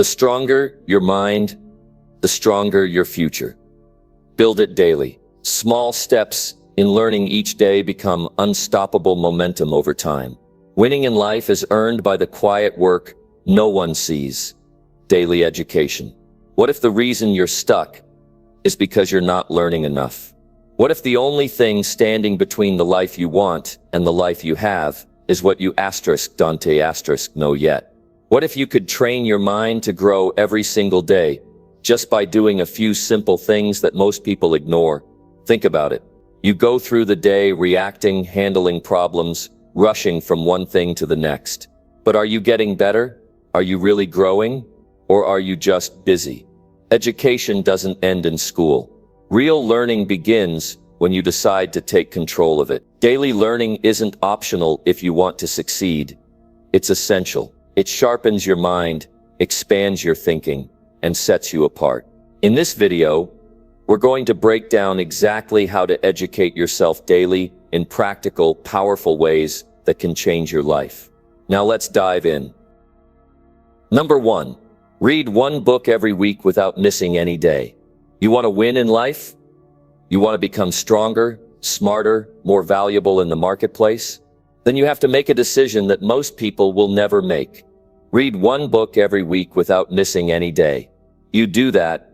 The stronger your mind, the stronger your future. Build it daily. Small steps in learning each day become unstoppable momentum over time. Winning in life is earned by the quiet work no one sees. Daily education. What if the reason you're stuck is because you're not learning enough? What if the only thing standing between the life you want and the life you have is what you don't know yet? What if you could train your mind to grow every single day just by doing a few simple things that most people ignore? Think about it. You go through the day reacting, handling problems, rushing from one thing to the next. But are you getting better? Are you really growing? Or are you just busy? Education doesn't end in school. Real learning begins when you decide to take control of it. Daily learning isn't optional if you want to succeed. It's essential. It sharpens your mind, expands your thinking, and sets you apart. In this video, we're going to break down exactly how to educate yourself daily in practical, powerful ways that can change your life. Now let's dive in. Number 1. Read one book every week without missing any day. You want to win in life? You want to become stronger, smarter, more valuable in the marketplace? Then you have to make a decision that most people will never make. Read one book every week without missing any day. You do that,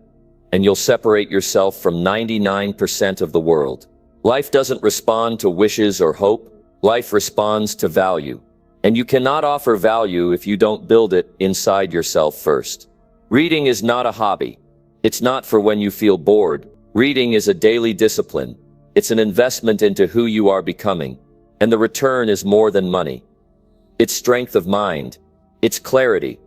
and you'll separate yourself from 99% of the world. Life doesn't respond to wishes or hope. Life responds to value. And you cannot offer value if you don't build it inside yourself first. Reading is not a hobby. It's not for when you feel bored. Reading is a daily discipline. It's an investment into who you are becoming. And the return is more than money. It's strength of mind. It's clarity.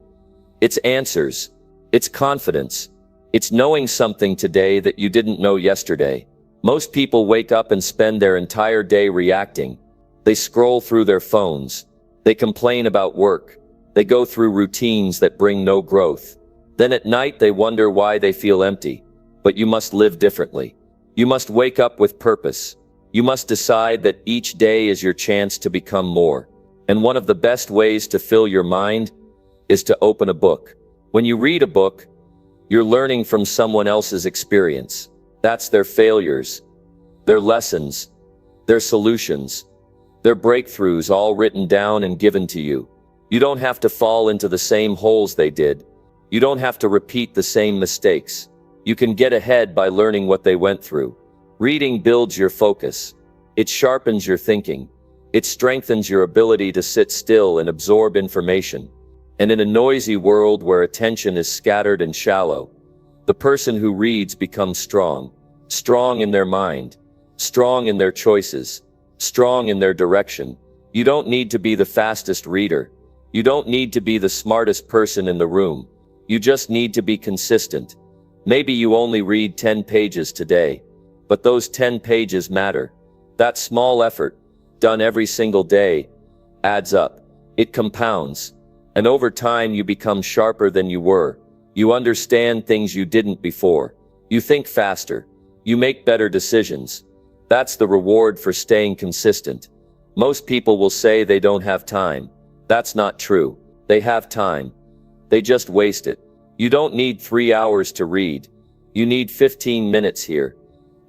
It's answers. It's confidence. It's knowing something today that you didn't know yesterday. Most people wake up and spend their entire day reacting. They scroll through their phones. They complain about work. They go through routines that bring no growth. Then at night they wonder why they feel empty. But you must live differently. You must wake up with purpose. You must decide that each day is your chance to become more. And one of the best ways to fill your mind is to open a book. When you read a book, you're learning from someone else's experience. That's their failures, their lessons, their solutions, their breakthroughs, all written down and given to you. You don't have to fall into the same holes they did. You don't have to repeat the same mistakes. You can get ahead by learning what they went through. Reading builds your focus. It sharpens your thinking. It strengthens your ability to sit still and absorb information. And in a noisy world where attention is scattered and shallow, the person who reads becomes strong. Strong in their mind. Strong in their choices. Strong in their direction. You don't need to be the fastest reader. You don't need to be the smartest person in the room. You just need to be consistent. Maybe you only read 10 pages today, but those 10 pages matter. That small effort, done every single day, adds up. It compounds. And over time you become sharper than you were. You understand things you didn't before. You think faster. You make better decisions. That's the reward for staying consistent. Most people will say they don't have time. That's not true. They have time. They just waste it. You don't need 3 hours to read. You need 15 minutes here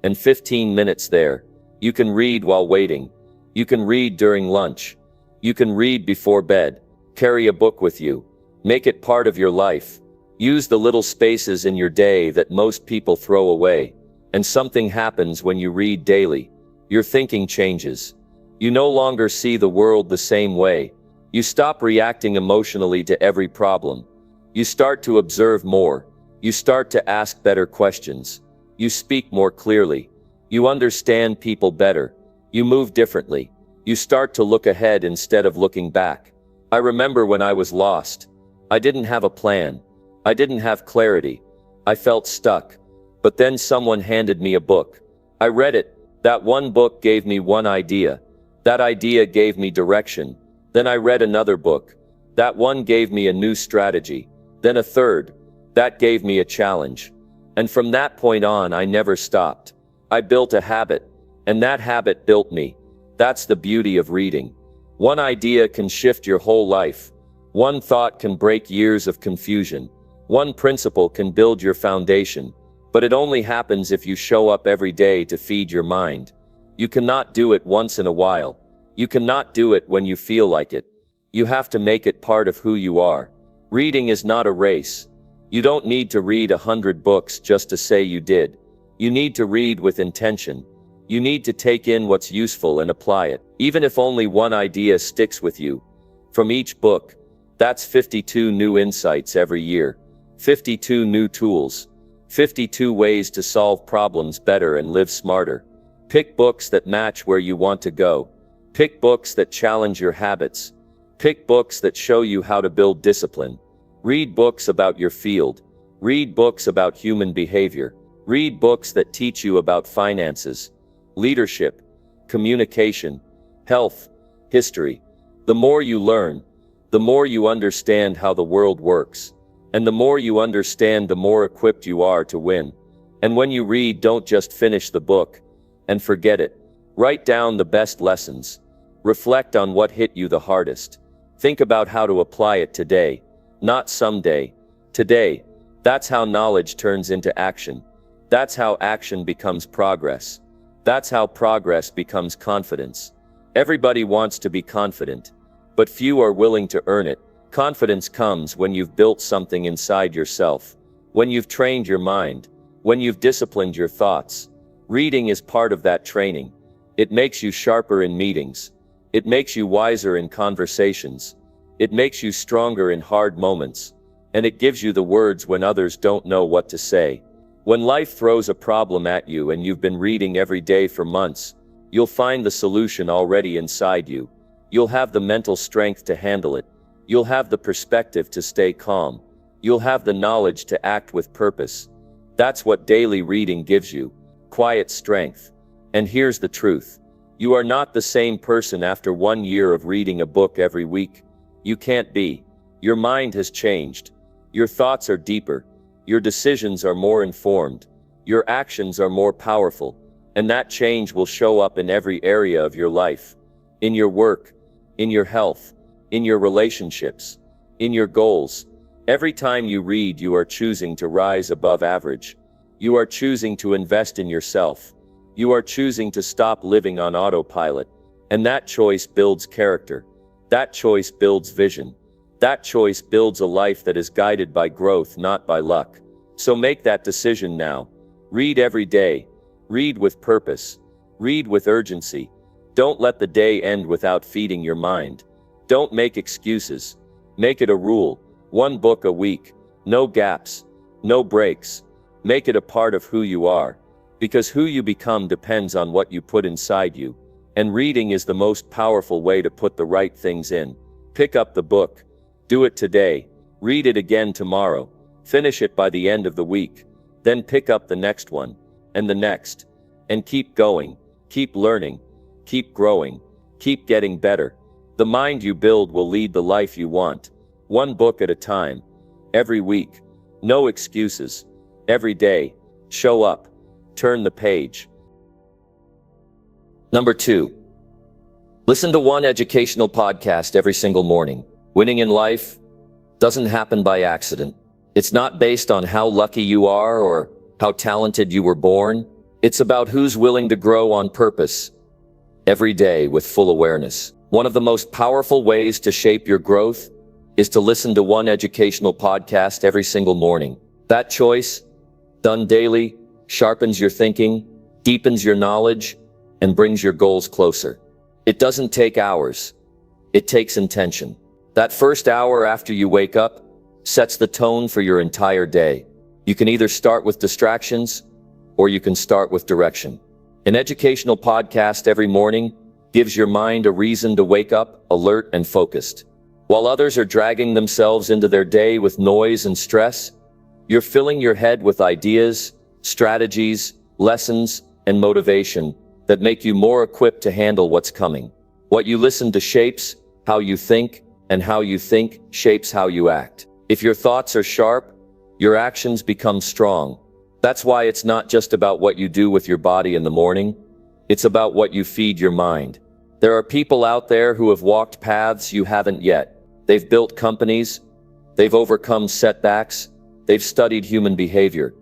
and 15 minutes there. You can read while waiting. You can read during lunch. You can read before bed. Carry a book with you. Make it part of your life. Use the little spaces in your day that most people throw away. And something happens when you read daily. Your thinking changes. You no longer see the world the same way. You stop reacting emotionally to every problem. You start to observe more. You start to ask better questions. You speak more clearly. You understand people better. You move differently. You start to look ahead instead of looking back. I remember when I was lost. I didn't have a plan. I didn't have clarity. I felt stuck. But then someone handed me a book. I read it. That one book gave me one idea. That idea gave me direction. Then I read another book. That one gave me a new strategy. Then a third. That gave me a challenge. And from that point on, I never stopped. I built a habit. And that habit built me. That's the beauty of reading. One idea can shift your whole life. One thought can break years of confusion. One principle can build your foundation, but it only happens if you show up every day to feed your mind. You cannot do it once in a while. You cannot do it when you feel like it. You have to make it part of who you are. Reading is not a race. You don't need to read 100 books just to say you did. You need to read with intention. You need to take in what's useful and apply it, even if only one idea sticks with you. From each book, that's 52 new insights every year, 52 new tools, 52 ways to solve problems better and live smarter. Pick books that match where you want to go. Pick books that challenge your habits. Pick books that show you how to build discipline. Read books about your field. Read books about human behavior. Read books that teach you about finances, leadership, communication, health, history. The more you learn, the more you understand how the world works. And the more you understand, the more equipped you are to win. And when you read, don't just finish the book and forget it. Write down the best lessons. Reflect on what hit you the hardest. Think about how to apply it today, not someday. Today. That's how knowledge turns into action. That's how action becomes progress. That's how progress becomes confidence. Everybody wants to be confident, but few are willing to earn it. Confidence comes when you've built something inside yourself, when you've trained your mind, when you've disciplined your thoughts. Reading is part of that training. It makes you sharper in meetings. It makes you wiser in conversations. It makes you stronger in hard moments. And it gives you the words when others don't know what to say. When life throws a problem at you and you've been reading every day for months, you'll find the solution already inside you. You'll have the mental strength to handle it. You'll have the perspective to stay calm. You'll have the knowledge to act with purpose. That's what daily reading gives you. Quiet strength. And here's the truth. You are not the same person after 1 year of reading a book every week. You can't be. Your mind has changed. Your thoughts are deeper. Your decisions are more informed. Your actions are more powerful. And that change will show up in every area of your life. In your work, in your health, in your relationships, in your goals. Every time you read, you are choosing to rise above average. You are choosing to invest in yourself. You are choosing to stop living on autopilot. And that choice builds character. That choice builds vision. That choice builds a life that is guided by growth, not by luck. So make that decision now. Read every day. Read with purpose. Read with urgency. Don't let the day end without feeding your mind. Don't make excuses. Make it a rule. 1 book a week. No gaps. No breaks. Make it a part of who you are. Because who you become depends on what you put inside you. And reading is the most powerful way to put the right things in. Pick up the book. Do it today. Read it again tomorrow. Finish it by the end of the week. Then pick up the next one. And the next. And keep going. Keep learning. Keep growing. Keep getting better. The mind you build will lead the life you want. 1 book at a time. Every week. No excuses. Every day. Show up. Turn the page. Number 2. Listen to one educational podcast every single morning. Winning in life doesn't happen by accident. It's not based on how lucky you are or how talented you were born. It's about who's willing to grow on purpose every day with full awareness. One of the most powerful ways to shape your growth is to listen to one educational podcast every single morning. That choice, done daily, sharpens your thinking, deepens your knowledge, and brings your goals closer. It doesn't take hours. It takes intention. That first hour after you wake up sets the tone for your entire day. You can either start with distractions or you can start with direction. An educational podcast every morning gives your mind a reason to wake up alert and focused. While others are dragging themselves into their day with noise and stress, you're filling your head with ideas, strategies, lessons, and motivation that make you more equipped to handle what's coming. What you listen to shapes how you think, and how you think shapes how you act. If your thoughts are sharp, your actions become strong. That's why it's not just about what you do with your body in the morning. It's about what you feed your mind. There are people out there who have walked paths you haven't yet. They've built companies. They've overcome setbacks. They've studied human behavior.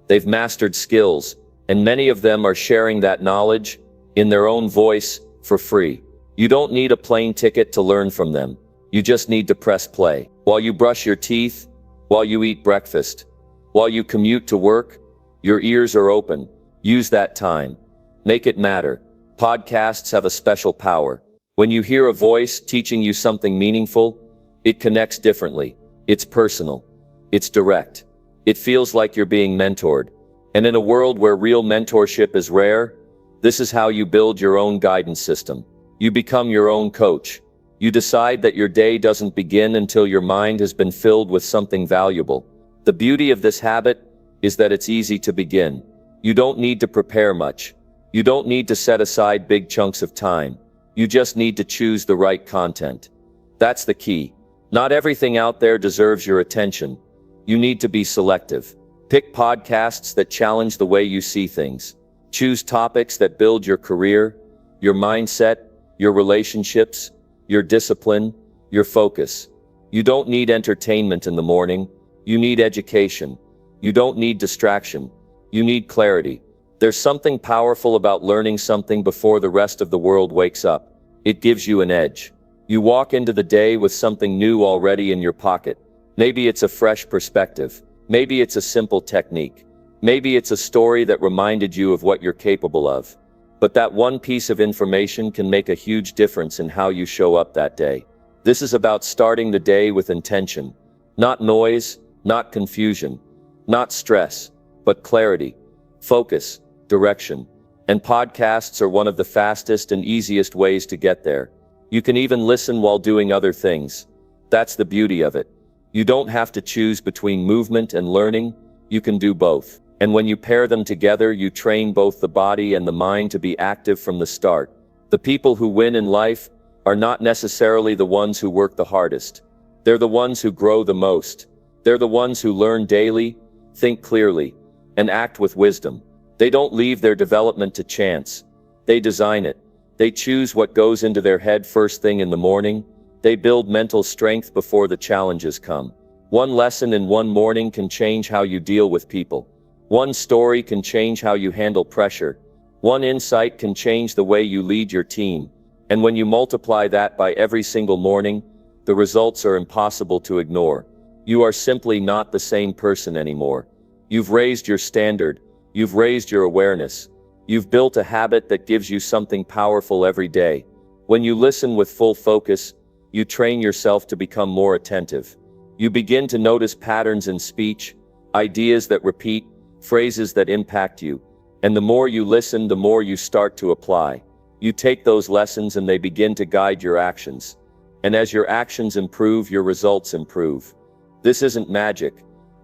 They've mastered skills, and many of them are sharing that knowledge in their own voice for free. You don't need a plane ticket to learn from them. You just need to press play. While you brush your teeth, while you eat breakfast, while you commute to work, your ears are open. Use that time. Make it matter. Podcasts have a special power. When you hear a voice teaching you something meaningful, it connects differently. It's personal. It's direct. It feels like you're being mentored. And in a world where real mentorship is rare, this is how you build your own guidance system. You become your own coach. You decide that your day doesn't begin until your mind has been filled with something valuable. The beauty of this habit is that it's easy to begin. You don't need to prepare much. You don't need to set aside big chunks of time. You just need to choose the right content. That's the key. Not everything out there deserves your attention. You need to be selective. Pick podcasts that challenge the way you see things. Choose topics that build your career, your mindset, your relationships, your discipline, your focus. You don't need entertainment in the morning. You need education. You don't need distraction. You need clarity. There's something powerful about learning something before the rest of the world wakes up. It gives you an edge. You walk into the day with something new already in your pocket. Maybe it's a fresh perspective. Maybe it's a simple technique. Maybe it's a story that reminded you of what you're capable of. But that one piece of information can make a huge difference in how you show up that day. This is about starting the day with intention. Not noise, not confusion, not stress, but clarity, focus, direction. And podcasts are one of the fastest and easiest ways to get there. You can even listen while doing other things. That's the beauty of it. You don't have to choose between movement and learning. You can do both. And when you pair them together, you train both the body and the mind to be active from the start. The people who win in life are not necessarily the ones who work the hardest. They're the ones who grow the most. They're the ones who learn daily, think clearly, and act with wisdom. They don't leave their development to chance. They design it. They choose what goes into their head first thing in the morning. They build mental strength before the challenges come. One lesson in one morning can change how you deal with people. One story can change how you handle pressure. One insight can change the way you lead your team. And when you multiply that by every single morning, the results are impossible to ignore. You are simply not the same person anymore. You've raised your standard. You've raised your awareness. You've built a habit that gives you something powerful every day. When you listen with full focus, you train yourself to become more attentive. You begin to notice patterns in speech, ideas that repeat, phrases that impact you. And the more you listen, the more you start to apply. You take those lessons and they begin to guide your actions. And as your actions improve, your results improve. This isn't magic.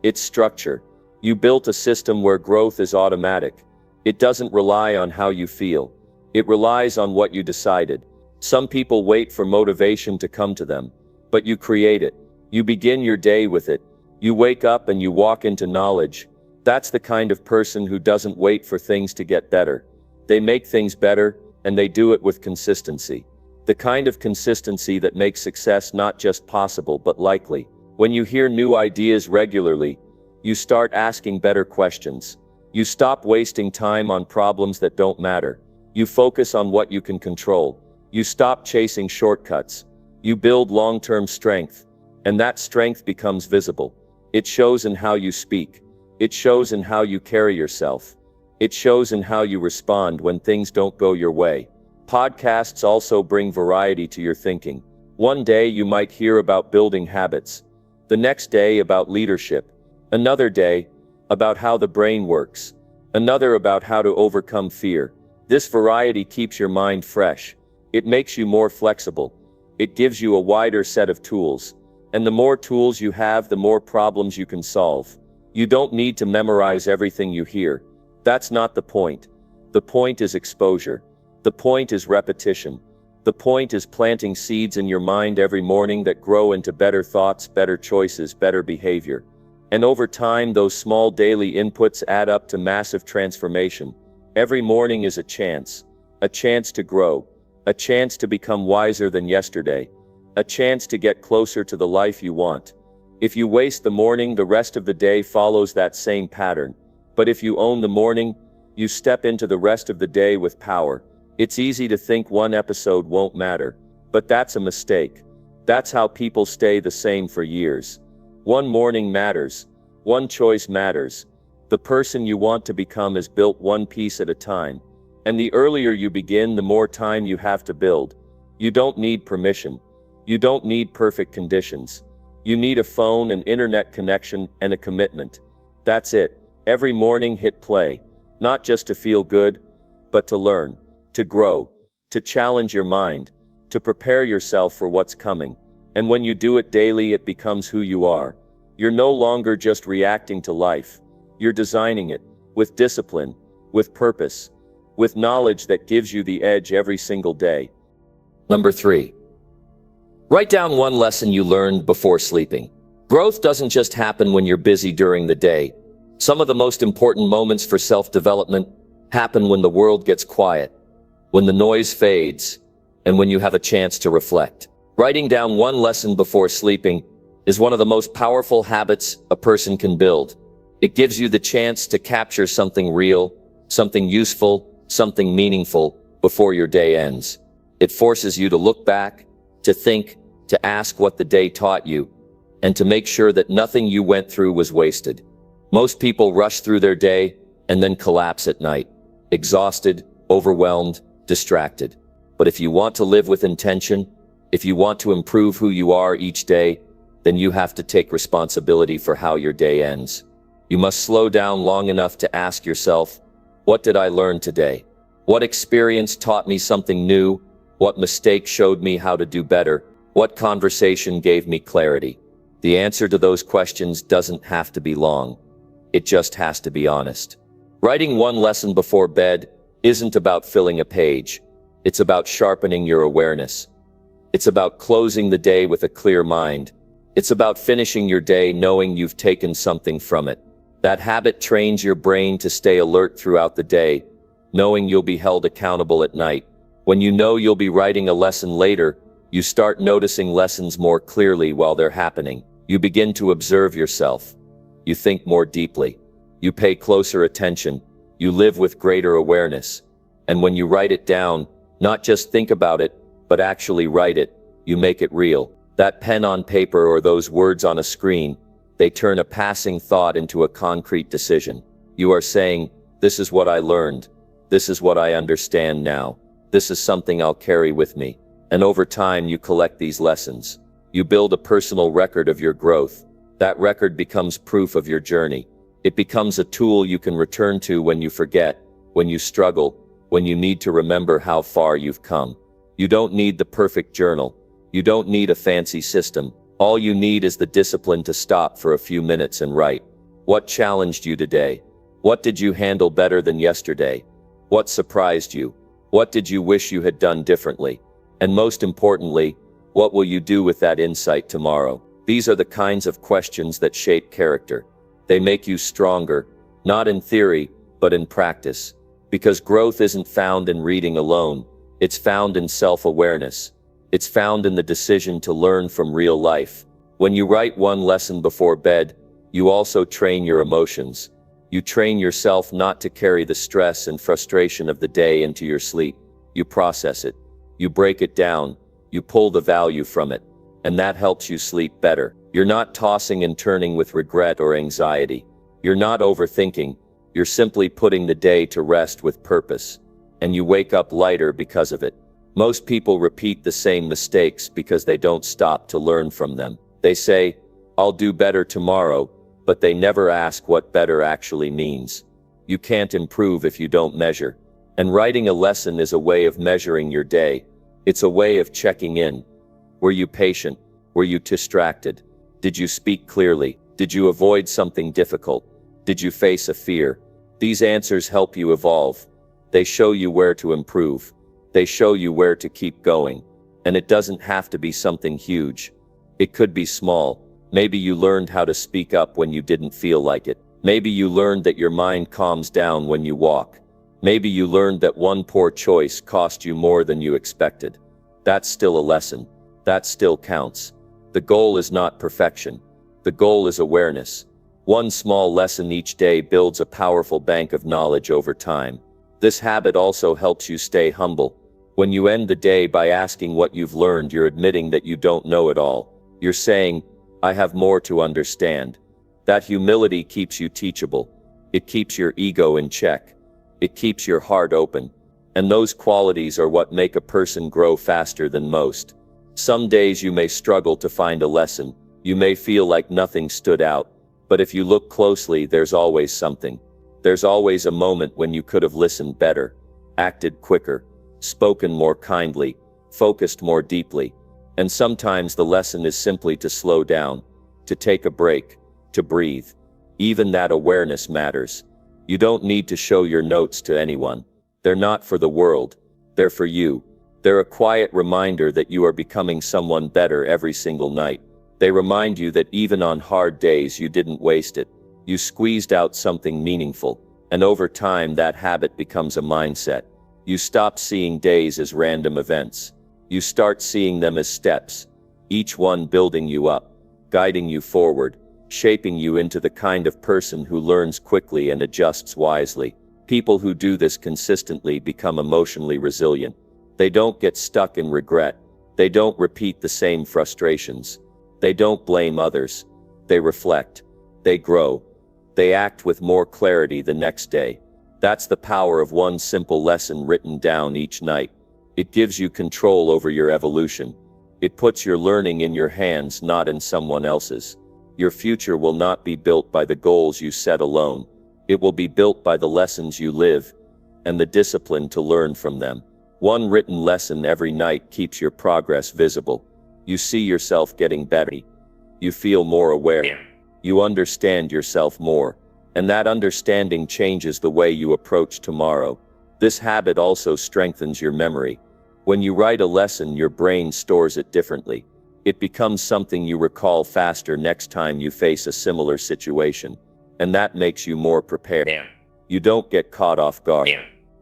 It's structure. You built a system where growth is automatic. It doesn't rely on how you feel. It relies on what you decided. Some people wait for motivation to come to them, but you create it. You begin your day with it. You wake up and you walk into knowledge. That's the kind of person who doesn't wait for things to get better. They make things better, and they do it with consistency. The kind of consistency that makes success not just possible but likely. When you hear new ideas regularly, you start asking better questions. You stop wasting time on problems that don't matter. You focus on what you can control. You stop chasing shortcuts. You build long-term strength. And that strength becomes visible. It shows in how you speak. It shows in how you carry yourself. It shows in how you respond when things don't go your way. Podcasts also bring variety to your thinking. One day you might hear about building habits. The next day about leadership. Another day about how the brain works. Another about how to overcome fear. This variety keeps your mind fresh. It makes you more flexible. It gives you a wider set of tools. And the more tools you have, the more problems you can solve. You don't need to memorize everything you hear. That's not the point. The point is exposure. The point is repetition. The point is planting seeds in your mind every morning that grow into better thoughts, better choices, better behavior. And over time, those small daily inputs add up to massive transformation. Every morning is a chance to grow, a chance to become wiser than yesterday, a chance to get closer to the life you want. If you waste the morning, the rest of the day follows that same pattern. But if you own the morning, you step into the rest of the day with power. It's easy to think one episode won't matter, but that's a mistake. That's how people stay the same for years. One morning matters. One choice matters. The person you want to become is built one piece at a time. And the earlier you begin, the more time you have to build. You don't need permission. You don't need perfect conditions. You need a phone, an internet connection, and a commitment. That's it. Every morning hit play. Not just to feel good, but to learn, to grow, to challenge your mind, to prepare yourself for what's coming. And when you do it daily, it becomes who you are. You're no longer just reacting to life. You're designing it, with discipline, with purpose, with knowledge that gives you the edge every single day. Number 3. Write down one lesson you learned before sleeping. Growth doesn't just happen when you're busy during the day. Some of the most important moments for self-development happen when the world gets quiet, when the noise fades, and when you have a chance to reflect. Writing down one lesson before sleeping is one of the most powerful habits a person can build. It gives you the chance to capture something real, something useful, something meaningful before your day ends. It forces you to look back, to think, to ask what the day taught you, and to make sure that nothing you went through was wasted. Most people rush through their day and then collapse at night, exhausted, overwhelmed, distracted. But if you want to live with intention, if you want to improve who you are each day, then you have to take responsibility for how your day ends. You must slow down long enough to ask yourself, what did I learn today? What experience taught me something new? What mistake showed me how to do better? What conversation gave me clarity? The answer to those questions doesn't have to be long. It just has to be honest. Writing one lesson before bed isn't about filling a page. It's about sharpening your awareness. It's about closing the day with a clear mind. It's about finishing your day knowing you've taken something from it. That habit trains your brain to stay alert throughout the day, knowing you'll be held accountable at night. When you know you'll be writing a lesson later, you start noticing lessons more clearly while they're happening. You begin to observe yourself. You think more deeply. You pay closer attention. You live with greater awareness. And when you write it down, not just think about it, but actually write it, you make it real. That pen on paper or those words on a screen, they turn a passing thought into a concrete decision. You are saying, this is what I learned. This is what I understand now. This is something I'll carry with me. And over time, you collect these lessons. You build a personal record of your growth. That record becomes proof of your journey. It becomes a tool you can return to when you forget, when you struggle, when you need to remember how far you've come. You don't need the perfect journal. You don't need a fancy system. All you need is the discipline to stop for a few minutes and write. What challenged you today? What did you handle better than yesterday? What surprised you? What did you wish you had done differently? And most importantly, what will you do with that insight tomorrow? These are the kinds of questions that shape character. They make you stronger, not in theory, but in practice. Because growth isn't found in reading alone. It's found in self-awareness. It's found in the decision to learn from real life. When you write one lesson before bed, you also train your emotions. You train yourself not to carry the stress and frustration of the day into your sleep. You process it. You break it down. You pull the value from it. And that helps you sleep better. You're not tossing and turning with regret or anxiety. You're not overthinking. You're simply putting the day to rest with purpose. And you wake up lighter because of it. Most people repeat the same mistakes because they don't stop to learn from them. They say, I'll do better tomorrow, but they never ask what better actually means. You can't improve if you don't measure. And writing a lesson is a way of measuring your day. It's a way of checking in. Were you patient? Were you distracted? Did you speak clearly? Did you avoid something difficult? Did you face a fear? These answers help you evolve. They show you where to improve. They show you where to keep going. And it doesn't have to be something huge. It could be small. Maybe you learned how to speak up when you didn't feel like it. Maybe you learned that your mind calms down when you walk. Maybe you learned that one poor choice cost you more than you expected. That's still a lesson. That still counts. The goal is not perfection. The goal is awareness. One small lesson each day builds a powerful bank of knowledge over time. This habit also helps you stay humble. When you end the day by asking what you've learned, you're admitting that you don't know it all. You're saying, I have more to understand. That humility keeps you teachable. It keeps your ego in check. It keeps your heart open. And those qualities are what make a person grow faster than most. Some days you may struggle to find a lesson. You may feel like nothing stood out. But if you look closely, there's always something. There's always a moment when you could have listened better, acted quicker, spoken more kindly, focused more deeply. And sometimes the lesson is simply to slow down, to take a break, to breathe. Even that awareness matters. You don't need to show your notes to anyone. They're not for the world. They're for you. They're a quiet reminder that you are becoming someone better every single night. They remind you that even on hard days you didn't waste it. You squeezed out something meaningful. And over time that habit becomes a mindset. You stop seeing days as random events. You start seeing them as steps, each one building you up, guiding you forward, shaping you into the kind of person who learns quickly and adjusts wisely. People who do this consistently become emotionally resilient. They don't get stuck in regret. They don't repeat the same frustrations. They don't blame others. They reflect. They grow. They act with more clarity the next day. That's the power of one simple lesson written down each night. It gives you control over your evolution. It puts your learning in your hands, not in someone else's. Your future will not be built by the goals you set alone. It will be built by the lessons you live and the discipline to learn from them. One written lesson every night keeps your progress visible. You see yourself getting better. You feel more aware. You understand yourself more. And that understanding changes the way you approach tomorrow. This habit also strengthens your memory. When you write a lesson, your brain stores it differently. It becomes something you recall faster next time you face a similar situation. And that makes you more prepared. You don't get caught off guard.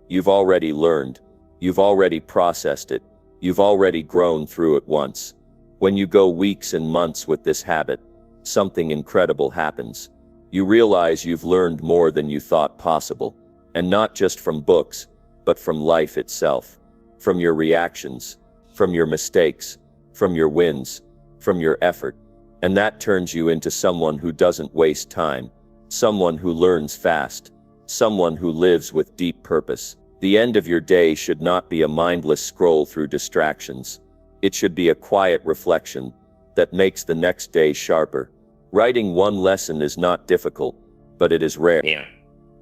You've already learned. You've already processed it. You've already grown through it once. When you go weeks and months with this habit, something incredible happens. You realize you've learned more than you thought possible. And not just from books, but from life itself. From your reactions, from your mistakes, from your wins, from your effort. And that turns you into someone who doesn't waste time. Someone who learns fast. Someone who lives with deep purpose. The end of your day should not be a mindless scroll through distractions. It should be a quiet reflection that makes the next day sharper. Writing one lesson is not difficult, but it is rare.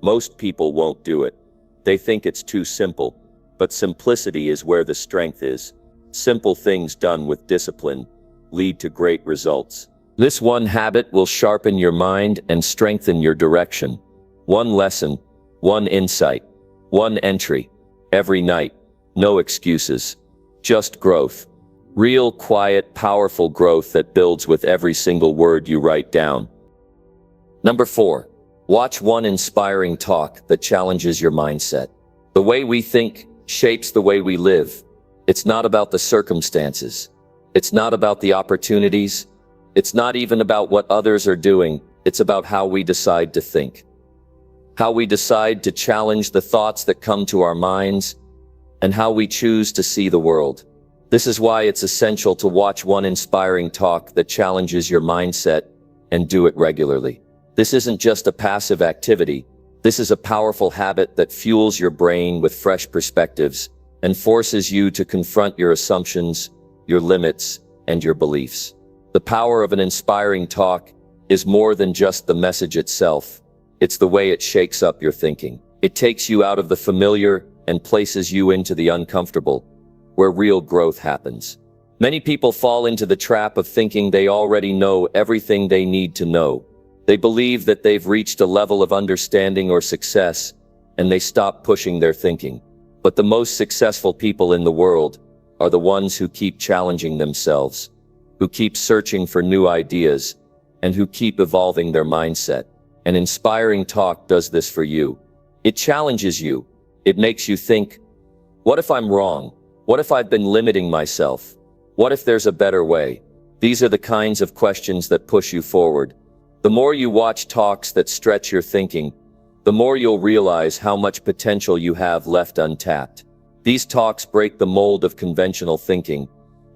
Most people won't do it. They think it's too simple, but simplicity is where the strength is. Simple things done with discipline lead to great results. This one habit will sharpen your mind and strengthen your direction. One lesson, one insight, one entry, every night. No excuses, just growth. Real, quiet, powerful growth that builds with every single word you write down. Number 4. Watch one inspiring talk that challenges your mindset. The way we think shapes the way we live. It's not about the circumstances. It's not about the opportunities. It's not even about what others are doing. It's about how we decide to think. How we decide to challenge the thoughts that come to our minds, and how we choose to see the world. This is why it's essential to watch one inspiring talk that challenges your mindset and do it regularly. This isn't just a passive activity. This is a powerful habit that fuels your brain with fresh perspectives and forces you to confront your assumptions, your limits, and your beliefs. The power of an inspiring talk is more than just the message itself. It's the way it shakes up your thinking. It takes you out of the familiar and places you into the uncomfortable, where real growth happens. Many people fall into the trap of thinking they already know everything they need to know. They believe that they've reached a level of understanding or success, and they stop pushing their thinking. But the most successful people in the world are the ones who keep challenging themselves, who keep searching for new ideas, and who keep evolving their mindset. An inspiring talk does this for you. It challenges you. It makes you think, what if I'm wrong? What if I've been limiting myself? What if there's a better way? These are the kinds of questions that push you forward. The more you watch talks that stretch your thinking, the more you'll realize how much potential you have left untapped. These talks break the mold of conventional thinking,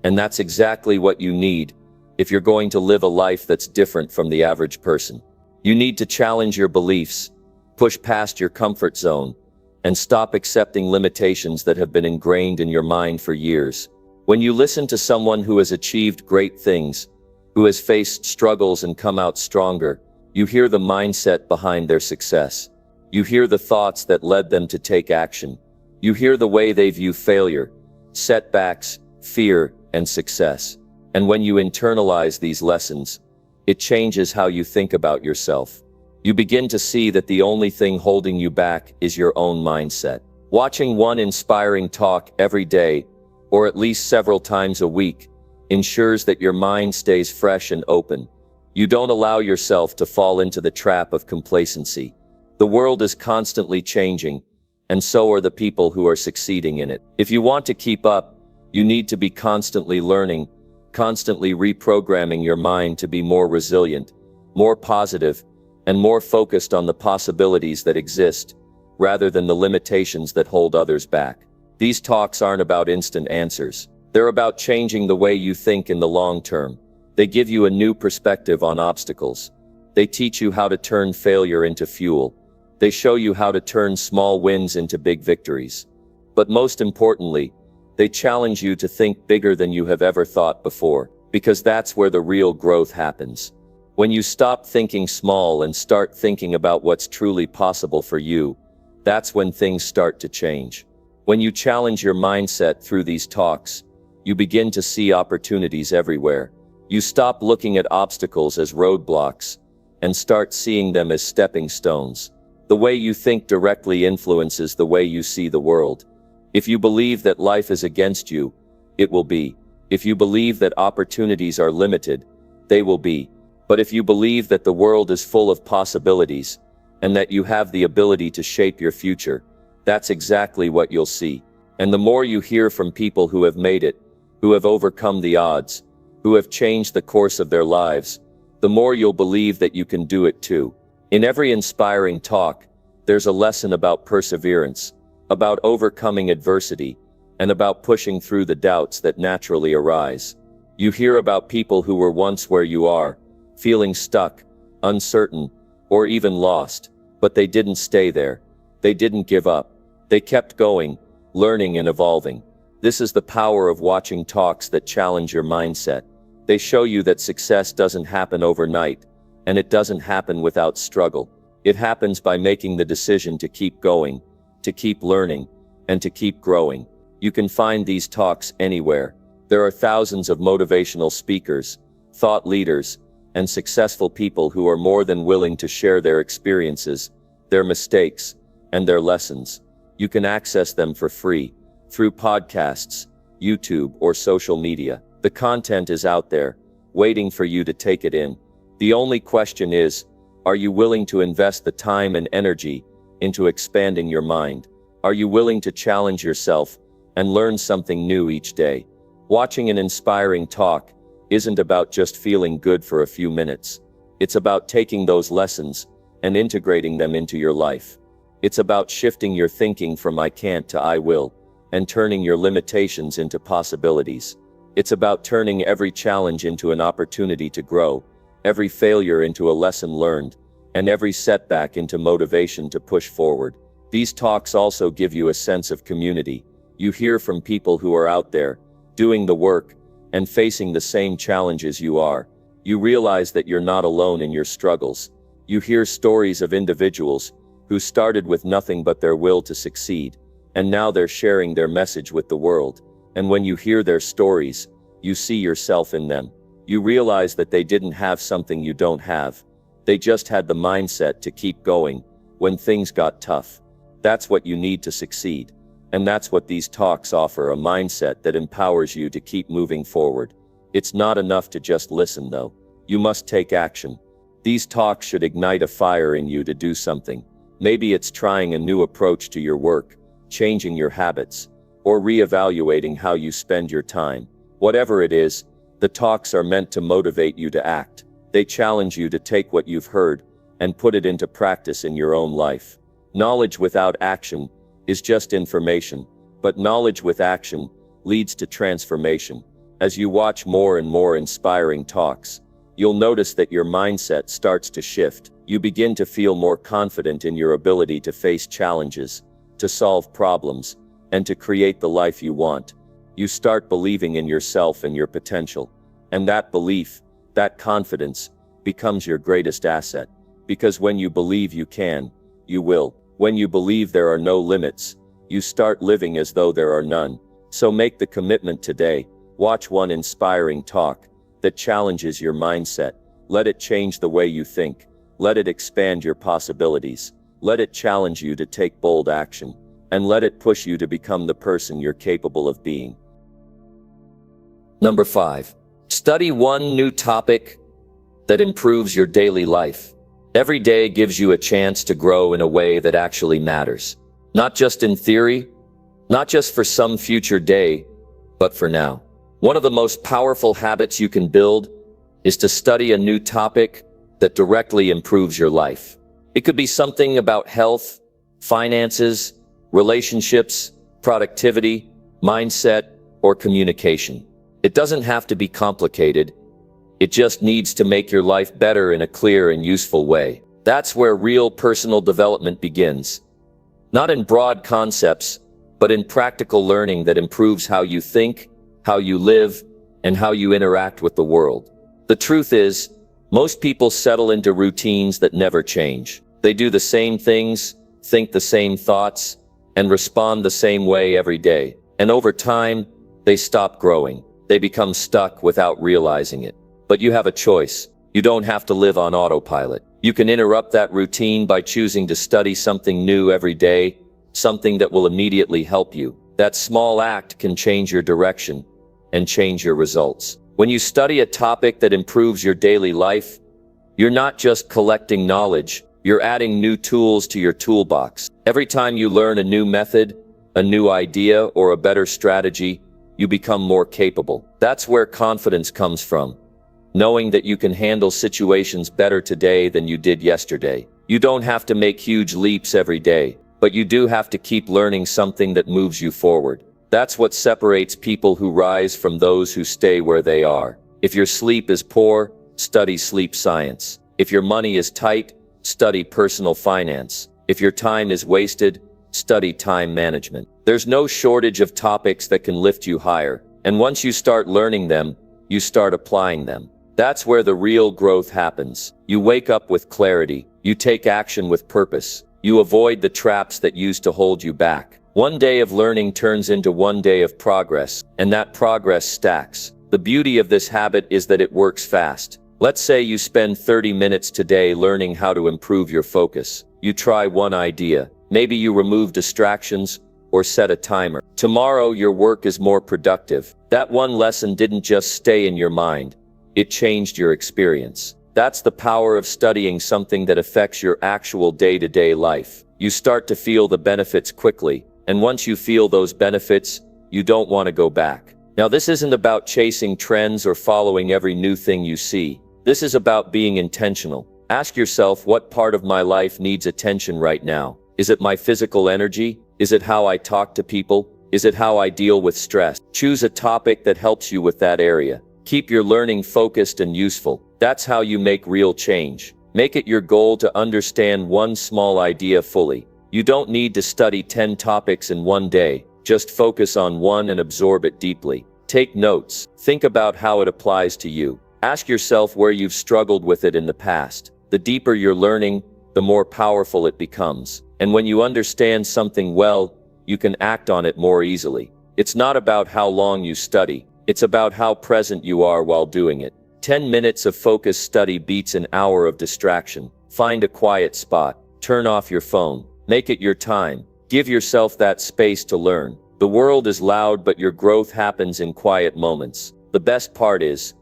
and that's exactly what you need if you're going to live a life that's different from the average person. You need to challenge your beliefs, push past your comfort zone, and stop accepting limitations that have been ingrained in your mind for years. When you listen to someone who has achieved great things, who has faced struggles and come out stronger, you hear the mindset behind their success. You hear the thoughts that led them to take action. You hear the way they view failure, setbacks, fear, and success. And when you internalize these lessons, it changes how you think about yourself. You begin to see that the only thing holding you back is your own mindset. Watching one inspiring talk every day, or at least several times a week, ensures that your mind stays fresh and open. You don't allow yourself to fall into the trap of complacency. The world is constantly changing, and so are the people who are succeeding in it. If you want to keep up, you need to be constantly learning, constantly reprogramming your mind to be more resilient, more positive, and more focused on the possibilities that exist, rather than the limitations that hold others back. These talks aren't about instant answers. They're about changing the way you think in the long term. They give you a new perspective on obstacles. They teach you how to turn failure into fuel. They show you how to turn small wins into big victories. But most importantly, they challenge you to think bigger than you have ever thought before, because that's where the real growth happens. When you stop thinking small and start thinking about what's truly possible for you, that's when things start to change. When you challenge your mindset through these talks, you begin to see opportunities everywhere. You stop looking at obstacles as roadblocks and start seeing them as stepping stones. The way you think directly influences the way you see the world. If you believe that life is against you, it will be. If you believe that opportunities are limited, they will be. But if you believe that the world is full of possibilities, and that you have the ability to shape your future, that's exactly what you'll see. And the more you hear from people who have made it, who have overcome the odds, who have changed the course of their lives, the more you'll believe that you can do it too. In every inspiring talk, there's a lesson about perseverance, about overcoming adversity, and about pushing through the doubts that naturally arise. You hear about people who were once where you are, feeling stuck, uncertain, or even lost, but they didn't stay there. They didn't give up. They kept going, learning and evolving. This is the power of watching talks that challenge your mindset. They show you that success doesn't happen overnight, and it doesn't happen without struggle. It happens by making the decision to keep going, to keep learning, and to keep growing. You can find these talks anywhere. There are thousands of motivational speakers, thought leaders, and successful people who are more than willing to share their experiences, their mistakes, and their lessons. You can access them for free, through podcasts, YouTube, or social media. The content is out there, waiting for you to take it in. The only question is, are you willing to invest the time and energy into expanding your mind? Are you willing to challenge yourself and learn something new each day? Watching an inspiring talk isn't about just feeling good for a few minutes. It's about taking those lessons and integrating them into your life. It's about shifting your thinking from I can't to I will, and turning your limitations into possibilities. It's about turning every challenge into an opportunity to grow, every failure into a lesson learned, and every setback into motivation to push forward. These talks also give you a sense of community. You hear from people who are out there, doing the work, and facing the same challenges you are. You realize that you're not alone in your struggles. You hear stories of individuals who started with nothing but their will to succeed, and now they're sharing their message with the world. And when you hear their stories, you see yourself in them. You realize that they didn't have something you don't have. They just had the mindset to keep going when things got tough. That's what you need to succeed. And that's what these talks offer, a mindset that empowers you to keep moving forward. It's not enough to just listen though. You must take action. These talks should ignite a fire in you to do something. Maybe it's trying a new approach to your work, changing your habits, or reevaluating how you spend your time. Whatever it is, The talks are meant to motivate you to act. They challenge you to take what you've heard and put it into practice in your own life. Knowledge without action is just information, but knowledge with action leads to transformation. As you watch more and more inspiring talks, you'll notice that your mindset starts to shift. You begin to feel more confident in your ability to face challenges, to solve problems, and to create the life you want. You start believing in yourself and your potential. And that belief, that confidence, becomes your greatest asset. Because when you believe you can, you will. When you believe there are no limits, you start living as though there are none. So make the commitment today. Watch one inspiring talk that challenges your mindset. Let it change the way you think. Let it expand your possibilities. Let it challenge you to take bold action. And let it push you to become the person you're capable of being. Number 5. Study one new topic that improves your daily life. Every day gives you a chance to grow in a way that actually matters. Not just in theory, not just for some future day, but for now. One of the most powerful habits you can build is to study a new topic that directly improves your life. It could be something about health, finances, relationships, productivity, mindset, or communication. It doesn't have to be complicated. It just needs to make your life better in a clear and useful way. That's where real personal development begins. Not in broad concepts, but in practical learning that improves how you think, how you live, and how you interact with the world. The truth is, most people settle into routines that never change. They do the same things, think the same thoughts, and respond the same way every day. And over time, they stop growing. They become stuck without realizing it. But you have a choice. You don't have to live on autopilot. You can interrupt that routine by choosing to study something new every day, something that will immediately help you. That small act can change your direction and change your results. When you study a topic that improves your daily life, you're not just collecting knowledge, you're adding new tools to your toolbox. Every time you learn a new method, a new idea, or a better strategy, you become more capable. That's where confidence comes from. Knowing that you can handle situations better today than you did yesterday. You don't have to make huge leaps every day, but you do have to keep learning something that moves you forward. That's what separates people who rise from those who stay where they are. If your sleep is poor, study sleep science. If your money is tight, study personal finance. If your time is wasted, study time management. There's no shortage of topics that can lift you higher. And once you start learning them, you start applying them. That's where the real growth happens. You wake up with clarity. You take action with purpose. You avoid the traps that used to hold you back. One day of learning turns into one day of progress, and that progress stacks. The beauty of this habit is that it works fast. Let's say you spend 30 minutes today learning how to improve your focus. You try one idea. Maybe you remove distractions or set a timer. Tomorrow your work is more productive. That one lesson didn't just stay in your mind. It changed your experience. That's the power of studying something that affects your actual day-to-day life. You start to feel the benefits quickly, and once you feel those benefits, you don't want to go back. Now, this isn't about chasing trends or following every new thing you see. This is about being intentional. Ask yourself, what part of my life needs attention right now? Is it my physical energy? Is it how I talk to people? Is it how I deal with stress? Choose a topic that helps you with that area. Keep your learning focused and useful. That's how you make real change. Make it your goal to understand one small idea fully. You don't need to study 10 topics in one day. Just focus on one and absorb it deeply. Take notes. Think about how it applies to you. Ask yourself where you've struggled with it in the past. The deeper you're learning, the more powerful it becomes. And when you understand something well, you can act on it more easily. It's not about how long you study. It's about how present you are while doing it. 10 minutes of focused study beats an hour of distraction. Find a quiet spot. Turn off your phone. Make it your time. Give yourself that space to learn. The world is loud, but your growth happens in quiet moments. The best part is,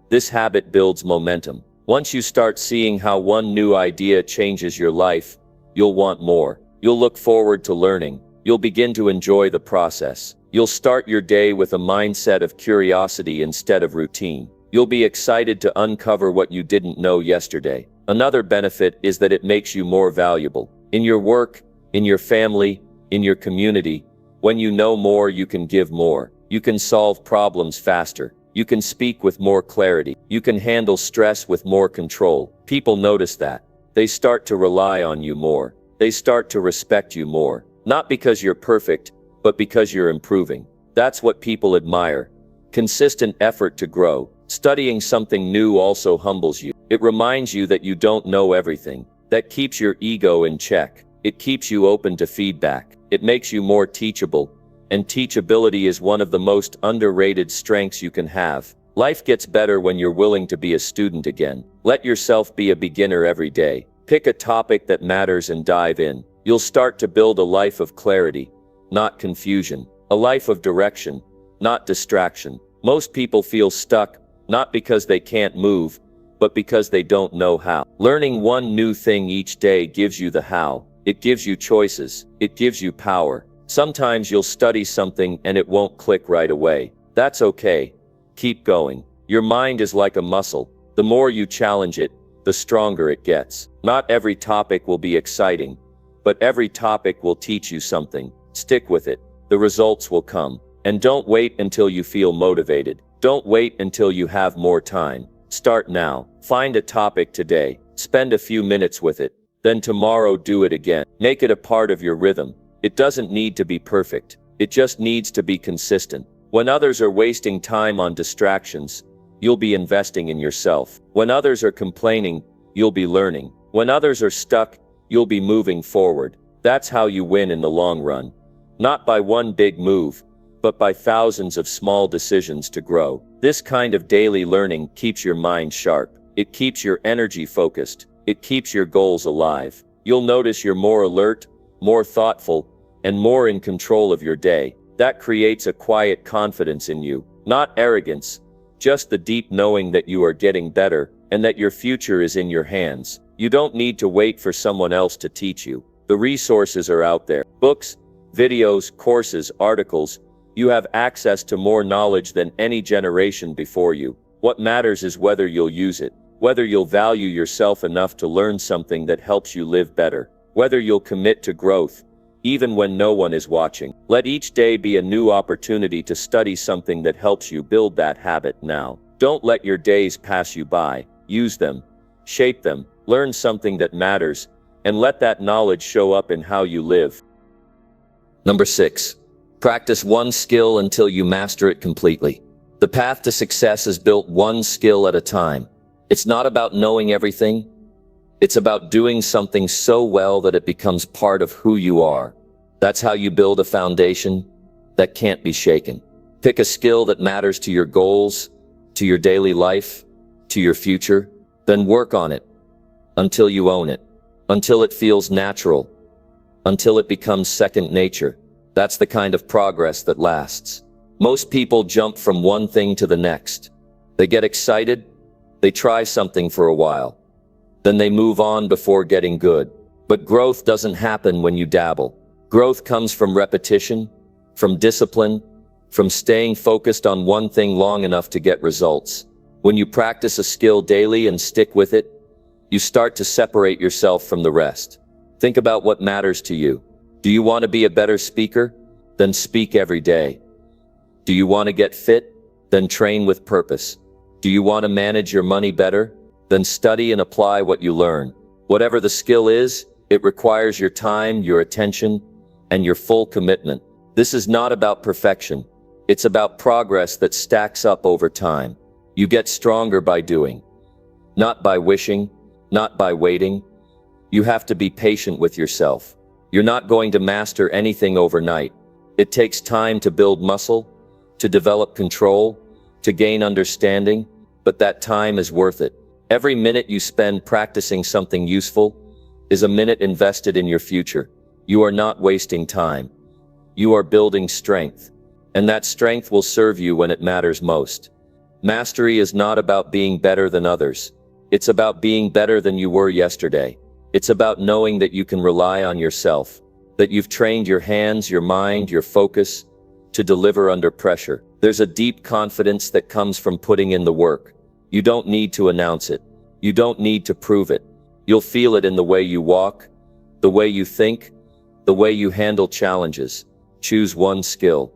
this habit builds momentum. Once you start seeing how one new idea changes your life, you'll want more. You'll look forward to learning. You'll begin to enjoy the process. You'll start your day with a mindset of curiosity instead of routine. You'll be excited to uncover what you didn't know yesterday. Another benefit is that it makes you more valuable. In your work, in your family, in your community, when you know more, you can give more. You can solve problems faster. You can speak with more clarity. You can handle stress with more control. People notice that. They start to rely on you more. They start to respect you more. Not because you're perfect, but because you're improving. That's what people admire. Consistent effort to grow. Studying something new also humbles you. It reminds you that you don't know everything. That keeps your ego in check. It keeps you open to feedback. It makes you more teachable. And teachability is one of the most underrated strengths you can have. Life gets better when you're willing to be a student again. Let yourself be a beginner every day. Pick a topic that matters and dive in. You'll start to build a life of clarity, not confusion. A life of direction, not distraction. Most people feel stuck, not because they can't move, but because they don't know how. Learning one new thing each day gives you the how. It gives you choices. It gives you power. Sometimes you'll study something and it won't click right away. That's okay. Keep going. Your mind is like a muscle. The more you challenge it, the stronger it gets. Not every topic will be exciting, but every topic will teach you something. Stick with it. The results will come. And don't wait until you feel motivated. Don't wait until you have more time. Start now. Find a topic today. Spend a few minutes with it. Then tomorrow do it again. Make it a part of your rhythm. It doesn't need to be perfect. It just needs to be consistent. When others are wasting time on distractions, you'll be investing in yourself. When others are complaining, you'll be learning. When others are stuck, you'll be moving forward. That's how you win in the long run. Not by one big move, but by thousands of small decisions to grow. This kind of daily learning keeps your mind sharp. It keeps your energy focused. It keeps your goals alive. You'll notice you're more alert, more thoughtful, and more in control of your day. That creates a quiet confidence in you. Not arrogance, just the deep knowing that you are getting better and that your future is in your hands. You don't need to wait for someone else to teach you. The resources are out there. Books, videos, courses, articles. You have access to more knowledge than any generation before you. What matters is whether you'll use it, whether you'll value yourself enough to learn something that helps you live better, whether you'll commit to growth, even when no one is watching. Let each day be a new opportunity to study something that helps you build that habit now. Don't let your days pass you by. Use them, shape them, learn something that matters, and let that knowledge show up in how you live. Number 6. Practice one skill until you master it completely. The path to success is built one skill at a time. It's not about knowing everything. It's about doing something so well that it becomes part of who you are. That's how you build a foundation that can't be shaken. Pick a skill that matters to your goals, to your daily life, to your future, then work on it until you own it, until it feels natural, until it becomes second nature. That's the kind of progress that lasts. Most people jump from one thing to the next. They get excited, they try something for a while, then they move on before getting good. But growth doesn't happen when you dabble. Growth comes from repetition, from discipline, from staying focused on one thing long enough to get results. When you practice a skill daily and stick with it, you start to separate yourself from the rest. Think about what matters to you. Do you want to be a better speaker? Then speak every day. Do you want to get fit? Then train with purpose. Do you want to manage your money better? Then study and apply what you learn. Whatever the skill is, it requires your time, your attention, and your full commitment. This is not about perfection. It's about progress that stacks up over time. You get stronger by doing, not by wishing, not by waiting. You have to be patient with yourself. You're not going to master anything overnight. It takes time to build muscle, to develop control, to gain understanding, but that time is worth it. Every minute you spend practicing something useful is a minute invested in your future. You are not wasting time. You are building strength, and that strength will serve you when it matters most. Mastery is not about being better than others. It's about being better than you were yesterday. It's about knowing that you can rely on yourself, that you've trained your hands, your mind, your focus to deliver under pressure. There's a deep confidence that comes from putting in the work, You don't need to announce it. You don't need to prove it. You'll feel it in the way you walk, the way you think, the way you handle challenges. Choose one skill.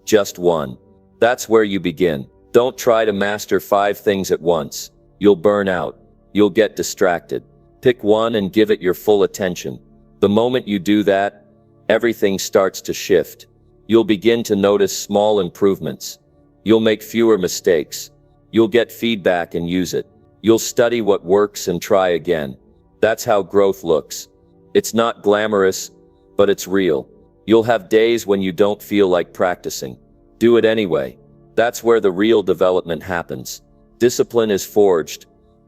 Just one. That's where you begin. Don't try to master 5 things at once. You'll burn out. You'll get distracted. Pick one and give it your full attention. The moment you do that, everything starts to shift. You'll begin to notice small improvements. You'll make fewer mistakes. You'll get feedback and use it. You'll study what works and try again. That's how growth looks. It's not glamorous, but it's real. You'll have days when you don't feel like practicing. Do it anyway. That's where the real development happens. Discipline is forged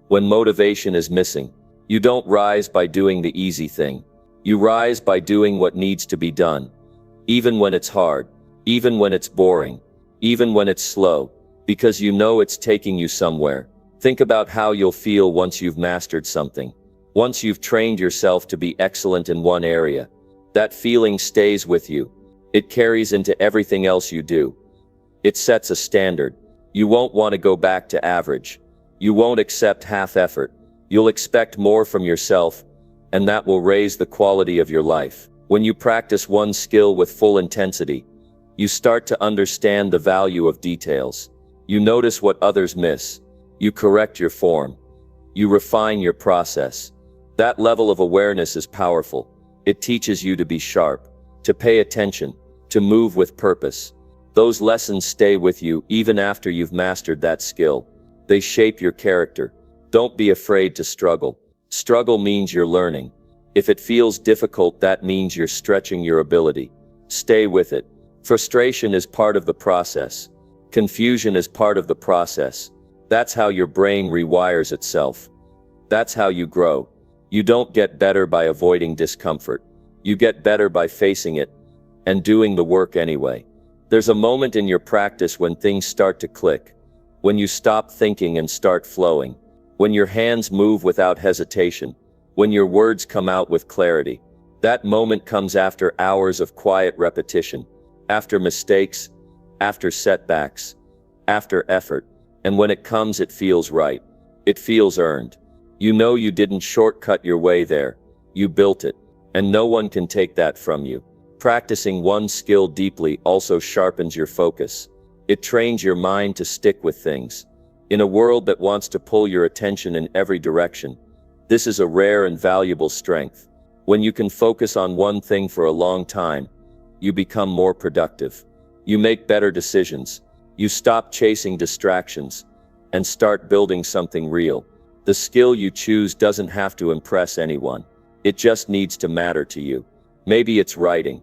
when motivation is missing. You don't rise by doing the easy thing. You rise by doing what needs to be done. Even when it's hard, even when it's boring, even when it's slow, because you know it's taking you somewhere. Think about how you'll feel once you've mastered something. Once you've trained yourself to be excellent in one area. That feeling stays with you. It carries into everything else you do. It sets a standard. You won't want to go back to average. You won't accept half effort. You'll expect more from yourself, and that will raise the quality of your life. When you practice one skill with full intensity, you start to understand the value of details. You notice what others miss. You correct your form. You refine your process. That level of awareness is powerful. It teaches you to be sharp, to pay attention, to move with purpose. Those lessons stay with you even after you've mastered that skill. They shape your character. Don't be afraid to struggle. Struggle means you're learning. If it feels difficult, that means you're stretching your ability. Stay with it. Frustration is part of the process. Confusion is part of the process. That's how your brain rewires itself. That's how you grow. You don't get better by avoiding discomfort. You get better by facing it and doing the work anyway. There's a moment in your practice when things start to click. When you stop thinking and start flowing. When your hands move without hesitation. When your words come out with clarity. That moment comes after hours of quiet repetition. After mistakes. After setbacks. After effort. And when it comes, it feels right. It feels earned. You know you didn't shortcut your way there. You built it. And no one can take that from you. Practicing one skill deeply also sharpens your focus. It trains your mind to stick with things. In a world that wants to pull your attention in every direction, this is a rare and valuable strength. When you can focus on one thing for a long time, you become more productive. You make better decisions. You stop chasing distractions and start building something real. The skill you choose doesn't have to impress anyone. It just needs to matter to you. Maybe it's writing.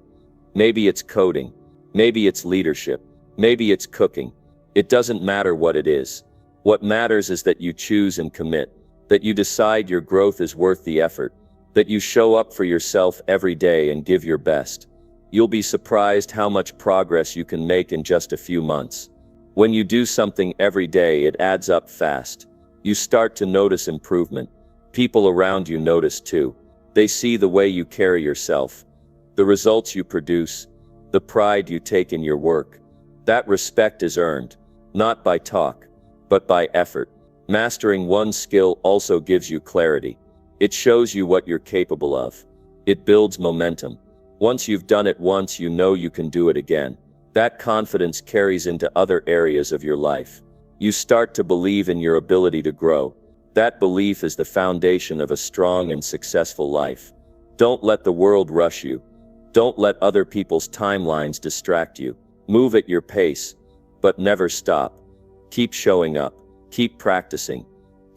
Maybe it's coding. Maybe it's leadership. Maybe it's cooking. It doesn't matter what it is. What matters is that you choose and commit. That you decide your growth is worth the effort. That you show up for yourself every day and give your best. You'll be surprised how much progress you can make in just a few months. When you do something every day, it adds up fast. You start to notice improvement. People around you notice too. They see the way you carry yourself, the results you produce, the pride you take in your work. That respect is earned, not by talk, but by effort. Mastering one skill also gives you clarity. It shows you what you're capable of. It builds momentum. Once you've done it once, you know you can do it again. That confidence carries into other areas of your life. You start to believe in your ability to grow. That belief is the foundation of a strong and successful life. Don't let the world rush you. Don't let other people's timelines distract you. Move at your pace, but never stop. Keep showing up. Keep practicing.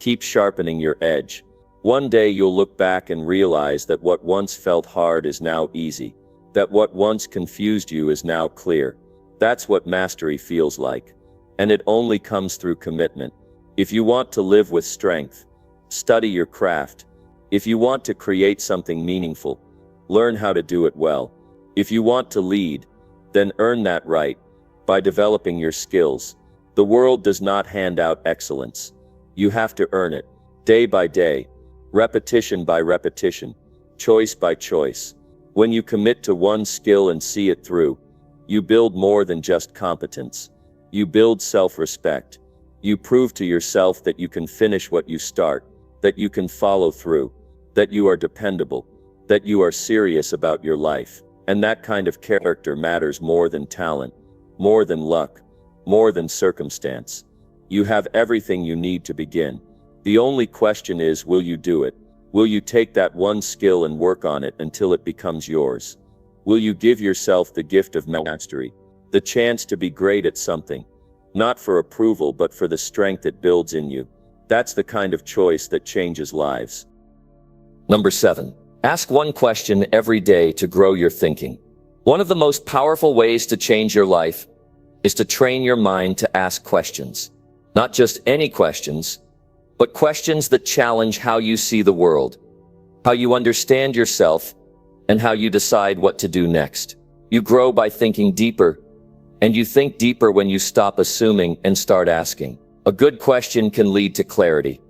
Keep sharpening your edge. One day you'll look back and realize that what once felt hard is now easy. That what once confused you is now clear. That's what mastery feels like. And it only comes through commitment. If you want to live with strength, study your craft. If you want to create something meaningful, learn how to do it well. If you want to lead, then earn that right by developing your skills. The world does not hand out excellence. You have to earn it, day by day, repetition by repetition, choice by choice. When you commit to one skill and see it through, you build more than just competence. You build self-respect. You prove to yourself that you can finish what you start, that you can follow through, that you are dependable, that you are serious about your life. And that kind of character matters more than talent, more than luck, more than circumstance. You have everything you need to begin. The only question is, will you do it? Will you take that one skill and work on it until it becomes yours? Will you give yourself the gift of mastery, the chance to be great at something? Not for approval, but for the strength it builds in you. That's the kind of choice that changes lives. Number 7. Ask one question every day to grow your thinking. One of the most powerful ways to change your life is to train your mind to ask questions. Not just any questions, but questions that challenge how you see the world, how you understand yourself, and how you decide what to do next. You grow by thinking deeper, and you think deeper when you stop assuming and start asking. A good question can lead to clarity.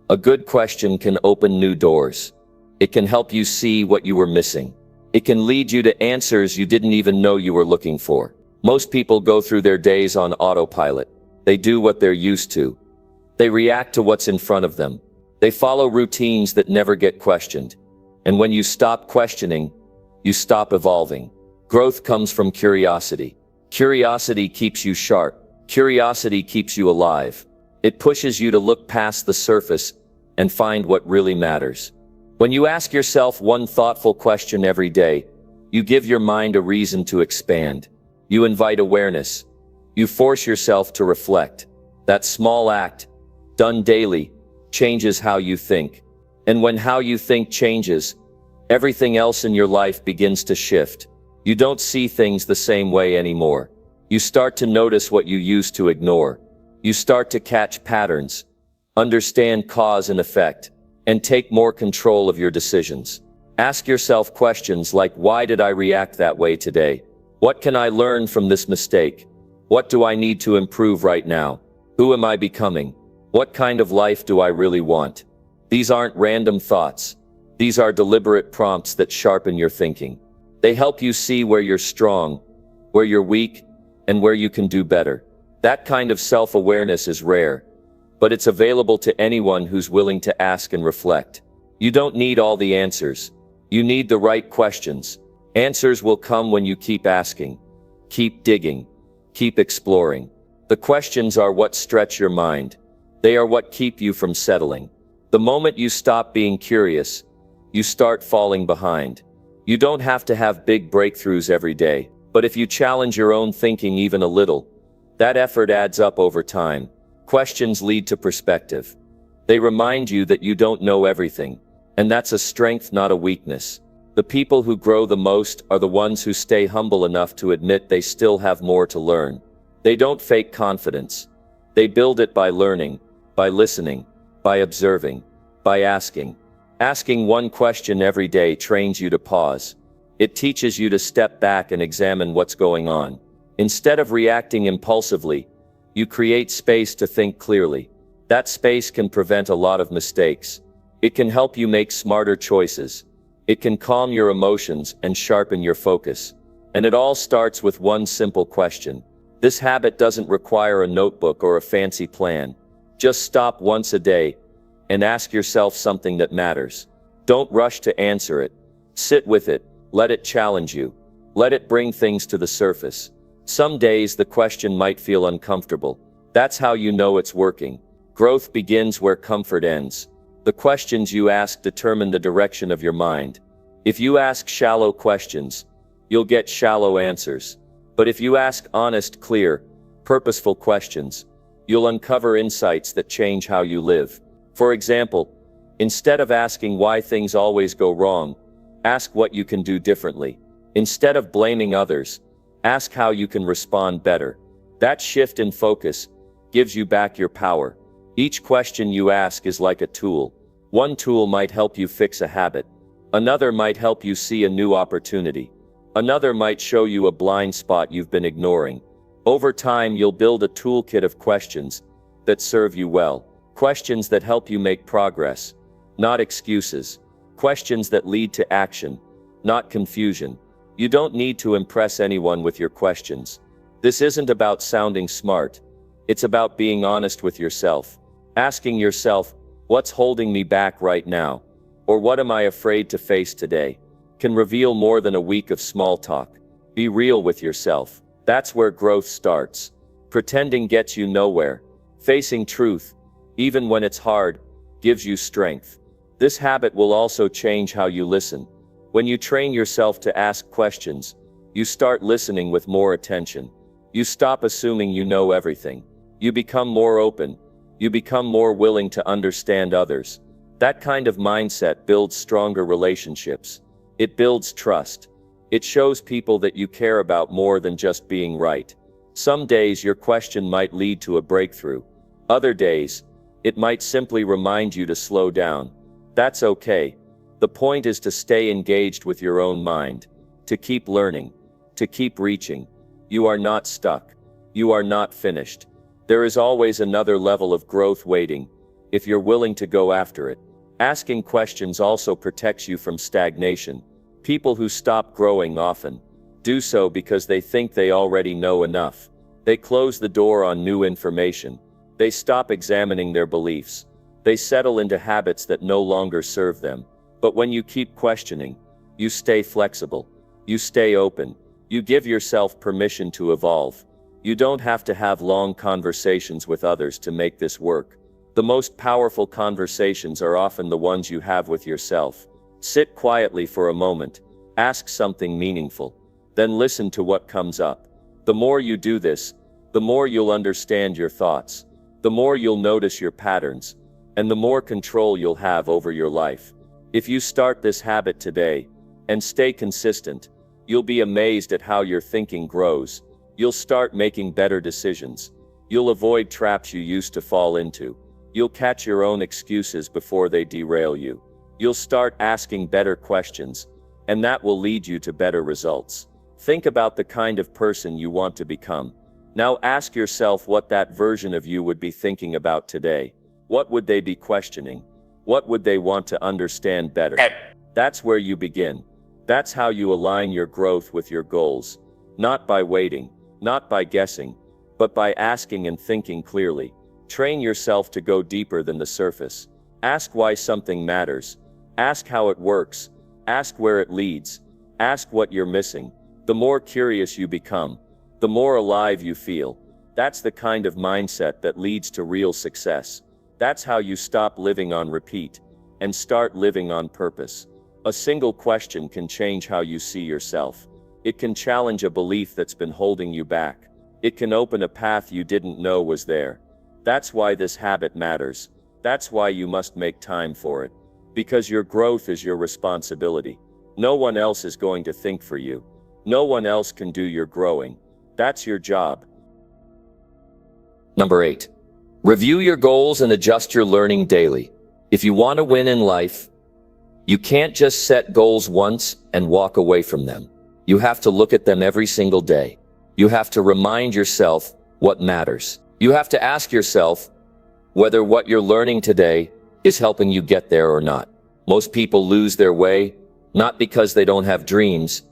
A good question can open new doors. It can help you see what you were missing. It can lead you to answers you didn't even know you were looking for. Most people go through their days on autopilot. They do what they're used to. They react to what's in front of them. They follow routines that never get questioned. And when you stop questioning, you stop evolving. Growth comes from curiosity. Curiosity keeps you sharp. Curiosity keeps you alive. It pushes you to look past the surface and find what really matters. When you ask yourself one thoughtful question every day, you give your mind a reason to expand. You invite awareness. You force yourself to reflect. That small act, done daily, changes how you think. And when how you think changes, everything else in your life begins to shift. You don't see things the same way anymore. You start to notice what you used to ignore. You start to catch patterns, understand cause and effect, and take more control of your decisions. Ask yourself questions like, why did I react that way today? What can I learn from this mistake? What do I need to improve right now? Who am I becoming? What kind of life do I really want? These aren't random thoughts. These are deliberate prompts that sharpen your thinking. They help you see where you're strong, where you're weak, and where you can do better. That kind of self-awareness is rare, but it's available to anyone who's willing to ask and reflect. You don't need all the answers. You need the right questions. Answers will come when you keep asking, keep digging, keep exploring. The questions are what stretch your mind. They are what keep you from settling. The moment you stop being curious, you start falling behind. You don't have to have big breakthroughs every day, but if you challenge your own thinking even a little, that effort adds up over time. Questions lead to perspective. They remind you that you don't know everything, and that's a strength, not a weakness. The people who grow the most are the ones who stay humble enough to admit they still have more to learn. They don't fake confidence. They build it by learning, by listening, by observing, by asking. Asking one question every day trains you to pause. It teaches you to step back and examine what's going on. Instead of reacting impulsively, you create space to think clearly. That space can prevent a lot of mistakes. It can help you make smarter choices. It can calm your emotions and sharpen your focus. And it all starts with one simple question. This habit doesn't require a notebook or a fancy plan. Just stop once a day and ask yourself something that matters. Don't rush to answer it. Sit with it. Let it challenge you. Let it bring things to the surface. Some days the question might feel uncomfortable. That's how you know it's working. Growth begins where comfort ends. The questions you ask determine the direction of your mind. If you ask shallow questions, you'll get shallow answers. But if you ask honest, clear, purposeful questions, you'll uncover insights that change how you live. For example, instead of asking why things always go wrong, ask what you can do differently. Instead of blaming others, ask how you can respond better. That shift in focus gives you back your power. Each question you ask is like a tool. One tool might help you fix a habit. Another might help you see a new opportunity. Another might show you a blind spot you've been ignoring. Over time, you'll build a toolkit of questions that serve you well. Questions that help you make progress, not excuses. Questions that lead to action, not confusion. You don't need to impress anyone with your questions. This isn't about sounding smart. It's about being honest with yourself. Asking yourself, what's holding me back right now? Or what am I afraid to face today? Can reveal more than a week of small talk. Be real with yourself. That's where growth starts. Pretending gets you nowhere. Facing truth, even when it's hard, gives you strength. This habit will also change how you listen. When you train yourself to ask questions, you start listening with more attention. You stop assuming you know everything. You become more open. You become more willing to understand others. That kind of mindset builds stronger relationships. It builds trust. It shows people that you care about more than just being right. Some days your question might lead to a breakthrough. Other days, it might simply remind you to slow down. That's okay. The point is to stay engaged with your own mind, to keep learning, to keep reaching. You are not stuck. You are not finished. There is always another level of growth waiting, if you're willing to go after it. Asking questions also protects you from stagnation. People who stop growing often do so because they think they already know enough. They close the door on new information. They stop examining their beliefs. They settle into habits that no longer serve them. But when you keep questioning, you stay flexible. You stay open. You give yourself permission to evolve. You don't have to have long conversations with others to make this work. The most powerful conversations are often the ones you have with yourself. Sit quietly for a moment. Ask something meaningful. Then listen to what comes up. The more you do this, the more you'll understand your thoughts. The more you'll notice your patterns. And the more control you'll have over your life. If you start this habit today, and stay consistent, you'll be amazed at how your thinking grows. You'll start making better decisions. You'll avoid traps you used to fall into. You'll catch your own excuses before they derail you. You'll start asking better questions, and that will lead you to better results. Think about the kind of person you want to become. Now ask yourself what that version of you would be thinking about today. What would they be questioning? What would they want to understand better? That's where you begin. That's how you align your growth with your goals. Not by waiting, not by guessing, but by asking and thinking clearly. Train yourself to go deeper than the surface. Ask why something matters. Ask how it works. Ask where it leads. Ask what you're missing. The more curious you become, the more alive you feel. That's the kind of mindset that leads to real success. That's how you stop living on repeat and start living on purpose. A single question can change how you see yourself. It can challenge a belief that's been holding you back. It can open a path you didn't know was there. That's why this habit matters. That's why you must make time for it. Because your growth is your responsibility. No one else is going to think for you. No one else can do your growing. That's your job. Number 8. Review your goals and adjust your learning daily. If you want to win in life, you can't just set goals once and walk away from them. You have to look at them every single day. You have to remind yourself what matters. You have to ask yourself whether what you're learning today is helping you get there or not. Most people lose their way, not because they don't have dreams,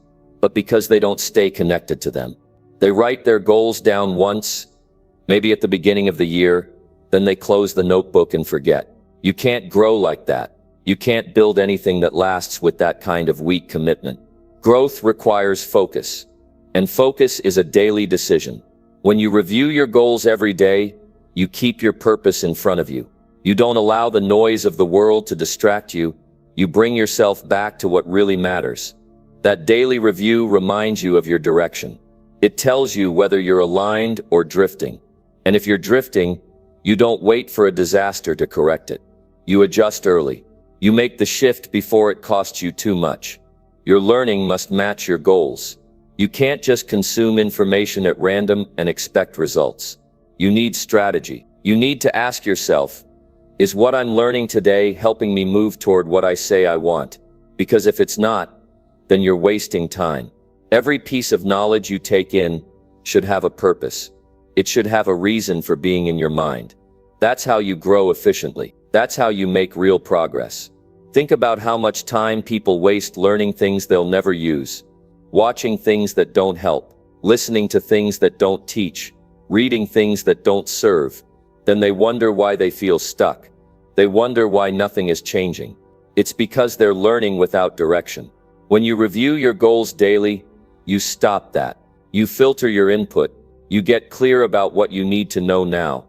but because they don't stay connected to them. They write their goals down once, maybe at the beginning of the year, then they close the notebook and forget. You can't grow like that. You can't build anything that lasts with that kind of weak commitment. Growth requires focus, and focus is a daily decision. When you review your goals every day, you keep your purpose in front of you. You don't allow the noise of the world to distract you. You bring yourself back to what really matters. That daily review reminds you of your direction. It tells you whether you're aligned or drifting. And if you're drifting, you don't wait for a disaster to correct it. You adjust early. You make the shift before it costs you too much. Your learning must match your goals. You can't just consume information at random and expect results. You need strategy. You need to ask yourself, is what I'm learning today helping me move toward what I say I want? Because if it's not, then you're wasting time. Every piece of knowledge you take in should have a purpose. It should have a reason for being in your mind. That's how you grow efficiently. That's how you make real progress. Think about how much time people waste learning things they'll never use, watching things that don't help, listening to things that don't teach, reading things that don't serve. Then they wonder why they feel stuck. They wonder why nothing is changing. It's because they're learning without direction. When you review your goals daily, you stop that. You filter your input. You get clear about what you need to know now,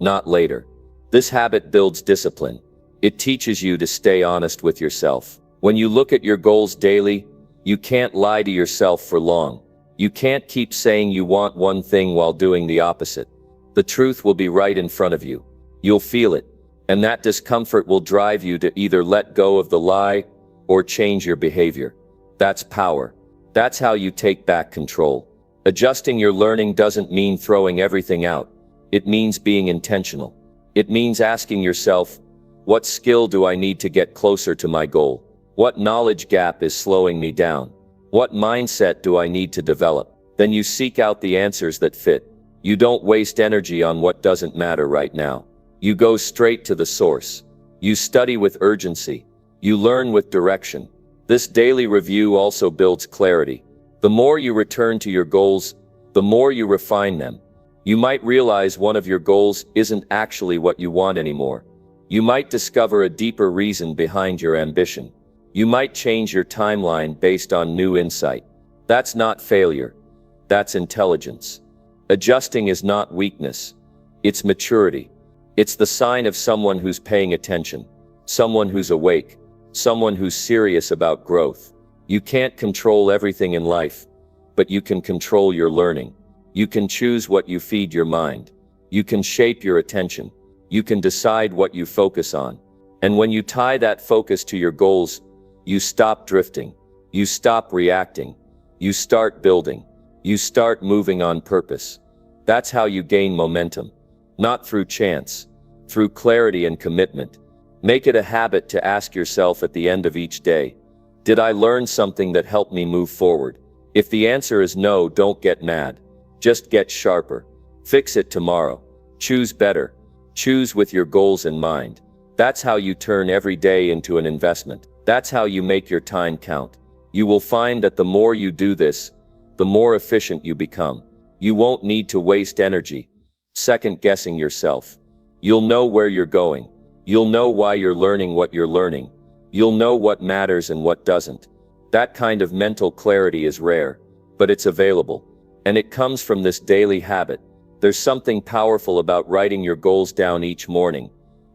not later. This habit builds discipline. It teaches you to stay honest with yourself. When you look at your goals daily, you can't lie to yourself for long. You can't keep saying you want one thing while doing the opposite. The truth will be right in front of you. You'll feel it. And that discomfort will drive you to either let go of the lie or change your behavior. That's power. That's how you take back control. Adjusting your learning doesn't mean throwing everything out. It means being intentional. It means asking yourself, what skill do I need to get closer to my goal? What knowledge gap is slowing me down? What mindset do I need to develop? Then you seek out the answers that fit. You don't waste energy on what doesn't matter right now. You go straight to the source. You study with urgency. You learn with direction. This daily review also builds clarity. The more you return to your goals, the more you refine them. You might realize one of your goals isn't actually what you want anymore. You might discover a deeper reason behind your ambition. You might change your timeline based on new insight. That's not failure. That's intelligence. Adjusting is not weakness. It's maturity. It's the sign of someone who's paying attention, someone who's awake, someone who's serious about growth. You can't control everything in life, but you can control your learning. You can choose what you feed your mind. You can shape your attention. You can decide what you focus on. And when you tie that focus to your goals, you stop drifting. You stop reacting. You start building. You start moving on purpose. That's how you gain momentum. Not through chance, through clarity and commitment. Make it a habit to ask yourself at the end of each day, did I learn something that helped me move forward? If the answer is no, don't get mad. Just get sharper. Fix it tomorrow. Choose better. Choose with your goals in mind. That's how you turn every day into an investment. That's how you make your time count. You will find that the more you do this, the more efficient you become. You won't need to waste energy second-guessing yourself. You'll know where you're going. You'll know why you're learning what you're learning. You'll know what matters and what doesn't. That kind of mental clarity is rare, but it's available. And it comes from this daily habit. There's something powerful about writing your goals down each morning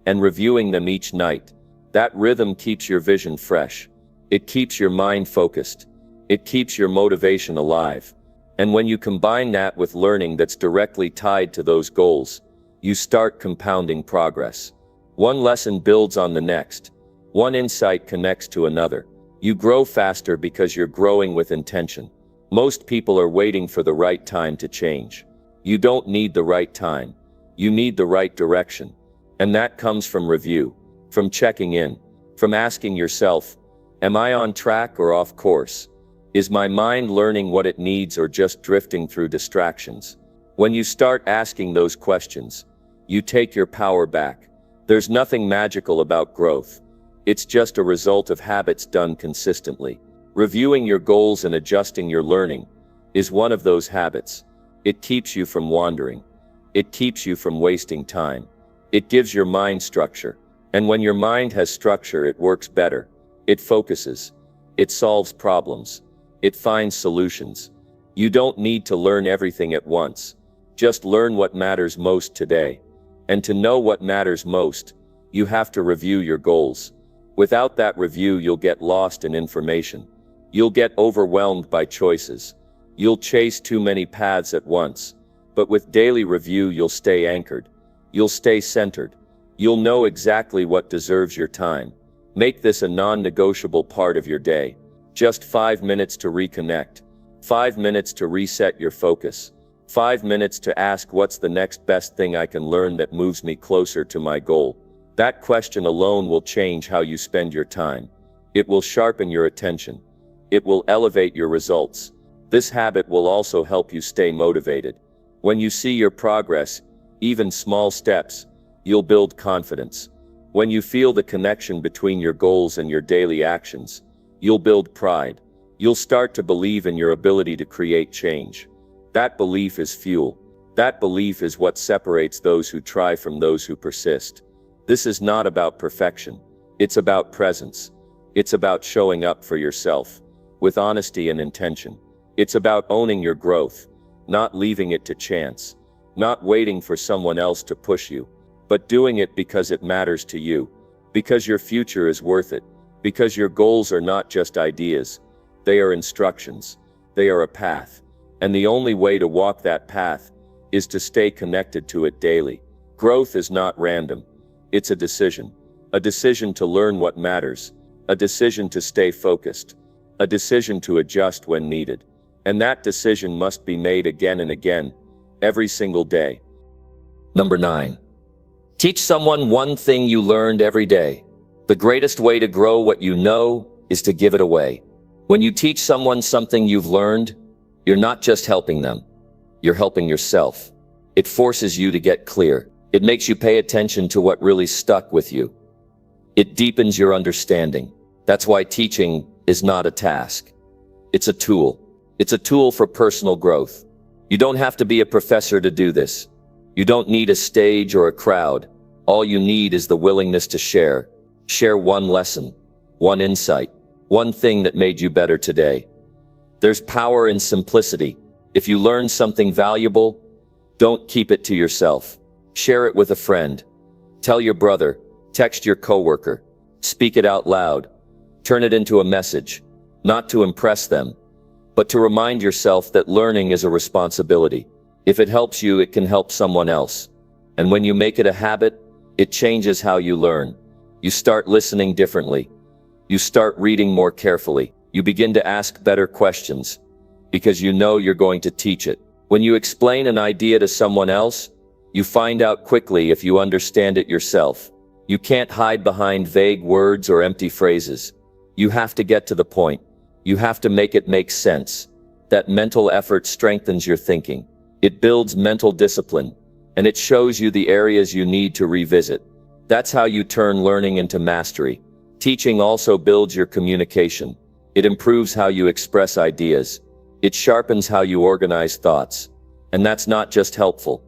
and reviewing them each night. That rhythm keeps your vision fresh. It keeps your mind focused. It keeps your motivation alive. And when you combine that with learning that's directly tied to those goals, you start compounding progress. One lesson builds on the next. One insight connects to another. You grow faster because you're growing with intention. Most people are waiting for the right time to change. You don't need the right time. You need the right direction. And that comes from review, from checking in, from asking yourself, am I on track or off course? Is my mind learning what it needs or just drifting through distractions? When you start asking those questions, you take your power back. There's nothing magical about growth. It's just a result of habits done consistently. Reviewing your goals and adjusting your learning is one of those habits. It keeps you from wandering. It keeps you from wasting time. It gives your mind structure. And when your mind has structure, it works better. It focuses. It solves problems. It finds solutions. You don't need to learn everything at once. Just learn what matters most today. And to know what matters most, you have to review your goals. Without that review, you'll get lost in information. You'll get overwhelmed by choices. You'll chase too many paths at once. But with daily review, you'll stay anchored. You'll stay centered. You'll know exactly what deserves your time. Make this a non-negotiable part of your day. Just 5 minutes to reconnect. 5 minutes to reset your focus. 5 minutes to ask, what's the next best thing I can learn that moves me closer to my goal? That question alone will change how you spend your time. It will sharpen your attention. It will elevate your results. This habit will also help you stay motivated. When you see your progress, even small steps, you'll build confidence. When you feel the connection between your goals and your daily actions, you'll build pride. You'll start to believe in your ability to create change. That belief is fuel. That belief is what separates those who try from those who persist. This is not about perfection. It's about presence. It's about showing up for yourself, with honesty and intention. It's about owning your growth, not leaving it to chance, not waiting for someone else to push you, but doing it because it matters to you, because your future is worth it, because your goals are not just ideas, they are instructions, they are a path, and the only way to walk that path is to stay connected to it daily. Growth is not random. It's a decision to learn what matters, a decision to stay focused, a decision to adjust when needed. And that decision must be made again and again, every single day. Number 9. Teach someone one thing you learned every day. The greatest way to grow what you know is to give it away. When you teach someone something you've learned, you're not just helping them, you're helping yourself. It forces you to get clear. It makes you pay attention to what really stuck with you. It deepens your understanding. That's why teaching is not a task. It's a tool. It's a tool for personal growth. You don't have to be a professor to do this. You don't need a stage or a crowd. All you need is the willingness to share. Share one lesson, one insight, one thing that made you better today. There's power in simplicity. If you learn something valuable, don't keep it to yourself. Share it with a friend. Tell your brother, text your coworker, speak it out loud. Turn it into a message, not to impress them, but to remind yourself that learning is a responsibility. If it helps you, it can help someone else. And when you make it a habit, it changes how you learn. You start listening differently. You start reading more carefully. You begin to ask better questions, because you know you're going to teach it. When you explain an idea to someone else, you find out quickly if you understand it yourself. You can't hide behind vague words or empty phrases. You have to get to the point. You have to make it make sense. That mental effort strengthens your thinking. It builds mental discipline, and it shows you the areas you need to revisit. That's how you turn learning into mastery. Teaching also builds your communication. It improves how you express ideas. It sharpens how you organize thoughts. And that's not just helpful.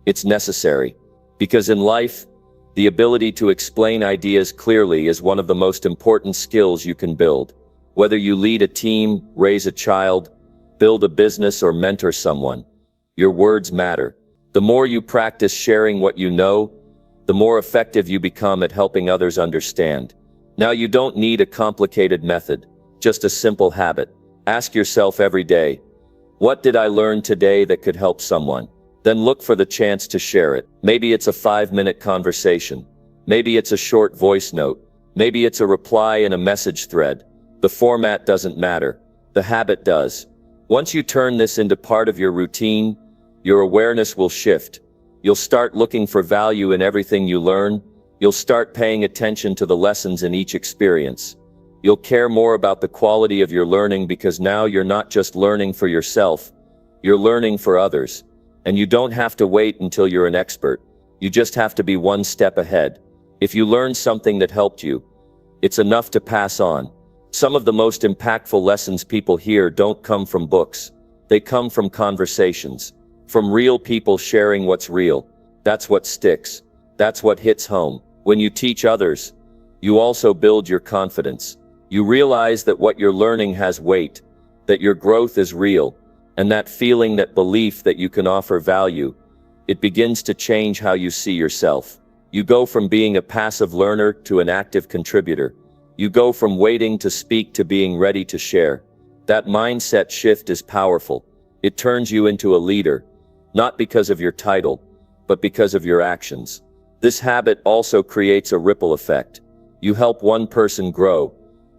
It's necessary. Because in life, the ability to explain ideas clearly is one of the most important skills you can build. Whether you lead a team, raise a child, build a business, or mentor someone, your words matter. The more you practice sharing what you know, the more effective you become at helping others understand. Now, you don't need a complicated method, just a simple habit. Ask yourself every day, what did I learn today that could help someone? Then look for the chance to share it. Maybe it's a 5-minute conversation. Maybe it's a short voice note. Maybe it's a reply in a message thread. The format doesn't matter. The habit does. Once you turn this into part of your routine, your awareness will shift. You'll start looking for value in everything you learn. You'll start paying attention to the lessons in each experience. You'll care more about the quality of your learning because now you're not just learning for yourself, you're learning for others. And you don't have to wait until you're an expert. You just have to be one step ahead. If you learn something that helped you, it's enough to pass on. Some of the most impactful lessons people hear don't come from books. They come from conversations, from real people sharing what's real. That's what sticks. That's what hits home. When you teach others, you also build your confidence. You realize that what you're learning has weight, that your growth is real, and that feeling, that belief that you can offer value, it begins to change how you see yourself. You go from being a passive learner to an active contributor. You go from waiting to speak to being ready to share. That mindset shift is powerful. It turns you into a leader, not because of your title, but because of your actions. This habit also creates a ripple effect. You help one person grow,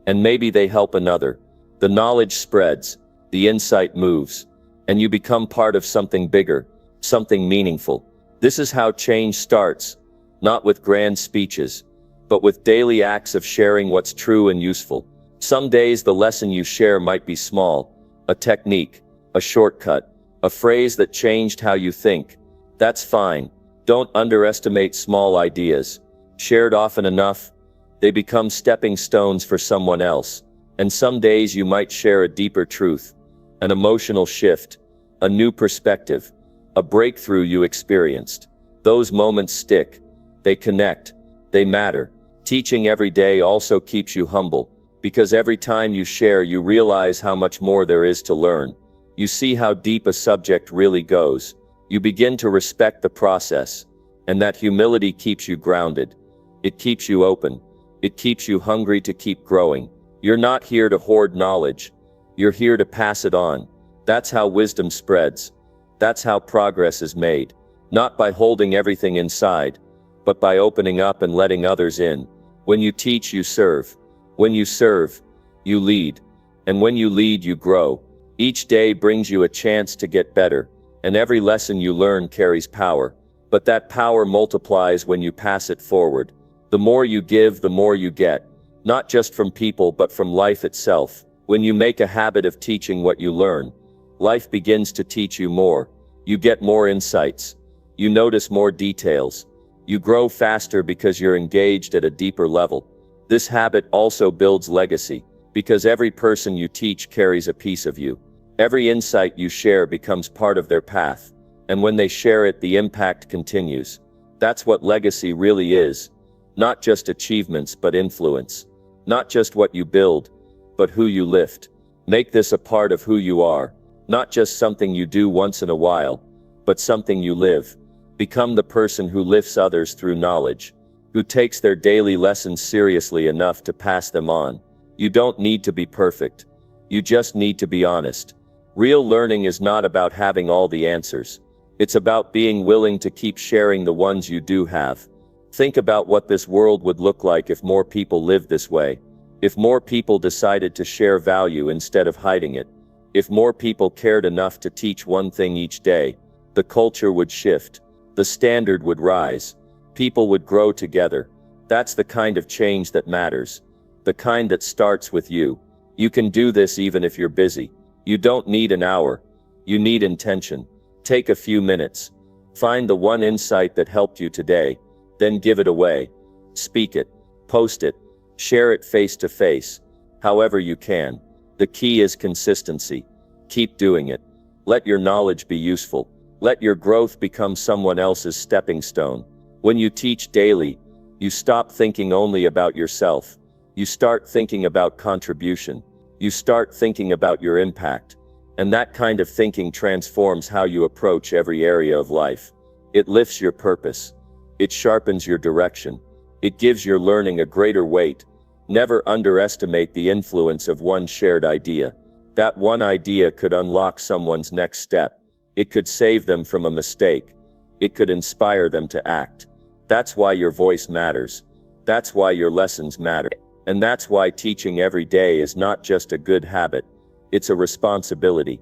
and maybe they help another. The knowledge spreads, the insight moves, and you become part of something bigger, something meaningful. This is how change starts, not with grand speeches, but with daily acts of sharing what's true and useful. Some days the lesson you share might be small, a technique, a shortcut, a phrase that changed how you think. That's fine. Don't underestimate small ideas. Shared often enough, they become stepping stones for someone else. And some days you might share a deeper truth, an emotional shift, a new perspective, a breakthrough you experienced. Those moments stick. They connect. They matter. Teaching every day also keeps you humble, because every time you share you realize how much more there is to learn. You see how deep a subject really goes. You begin to respect the process, and that humility keeps you grounded. It keeps you open. It keeps you hungry to keep growing. You're not here to hoard knowledge. You're here to pass it on. That's how wisdom spreads. That's how progress is made. Not by holding everything inside, but by opening up and letting others in. When you teach, you serve. When you serve, you lead. And when you lead, you grow. Each day brings you a chance to get better, and every lesson you learn carries power. But that power multiplies when you pass it forward. The more you give, the more you get. Not just from people, but from life itself. When you make a habit of teaching what you learn, life begins to teach you more. You get more insights. You notice more details. You grow faster because you're engaged at a deeper level. This habit also builds legacy, because every person you teach carries a piece of you. Every insight you share becomes part of their path, and when they share it, the impact continues. That's what legacy really is. Not just achievements, but influence. Not just what you build, but who you lift. Make this a part of who you are. Not just something you do once in a while, but something you live. Become the person who lifts others through knowledge, who takes their daily lessons seriously enough to pass them on. You don't need to be perfect. You just need to be honest. Real learning is not about having all the answers. It's about being willing to keep sharing the ones you do have. Think about what this world would look like if more people lived this way. If more people decided to share value instead of hiding it. If more people cared enough to teach one thing each day, the culture would shift. The standard would rise. People would grow together. That's the kind of change that matters. The kind that starts with you. You can do this even if you're busy. You don't need an hour. You need intention. Take a few minutes. Find the one insight that helped you today. Then give it away. Speak it. Post it. Share it face to face. However you can. The key is consistency. Keep doing it. Let your knowledge be useful. Let your growth become someone else's stepping stone. When you teach daily, you stop thinking only about yourself. You start thinking about contribution. You start thinking about your impact. And that kind of thinking transforms how you approach every area of life. It lifts your purpose. It sharpens your direction. It gives your learning a greater weight. Never underestimate the influence of one shared idea. That one idea could unlock someone's next step. It could save them from a mistake. It could inspire them to act. That's why your voice matters. That's why your lessons matter. And that's why teaching every day is not just a good habit. It's a responsibility.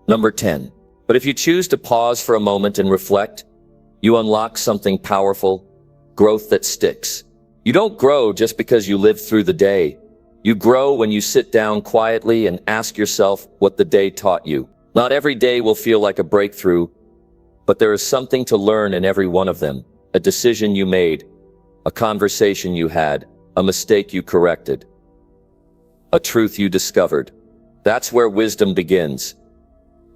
Number 10. But if you choose to pause for a moment and reflect, you unlock something powerful, growth that sticks. You don't grow just because you live through the day. You grow when you sit down quietly and ask yourself what the day taught you. Not every day will feel like a breakthrough, but there is something to learn in every one of them. A decision you made, a conversation you had, a mistake you corrected, a truth you discovered. That's where wisdom begins.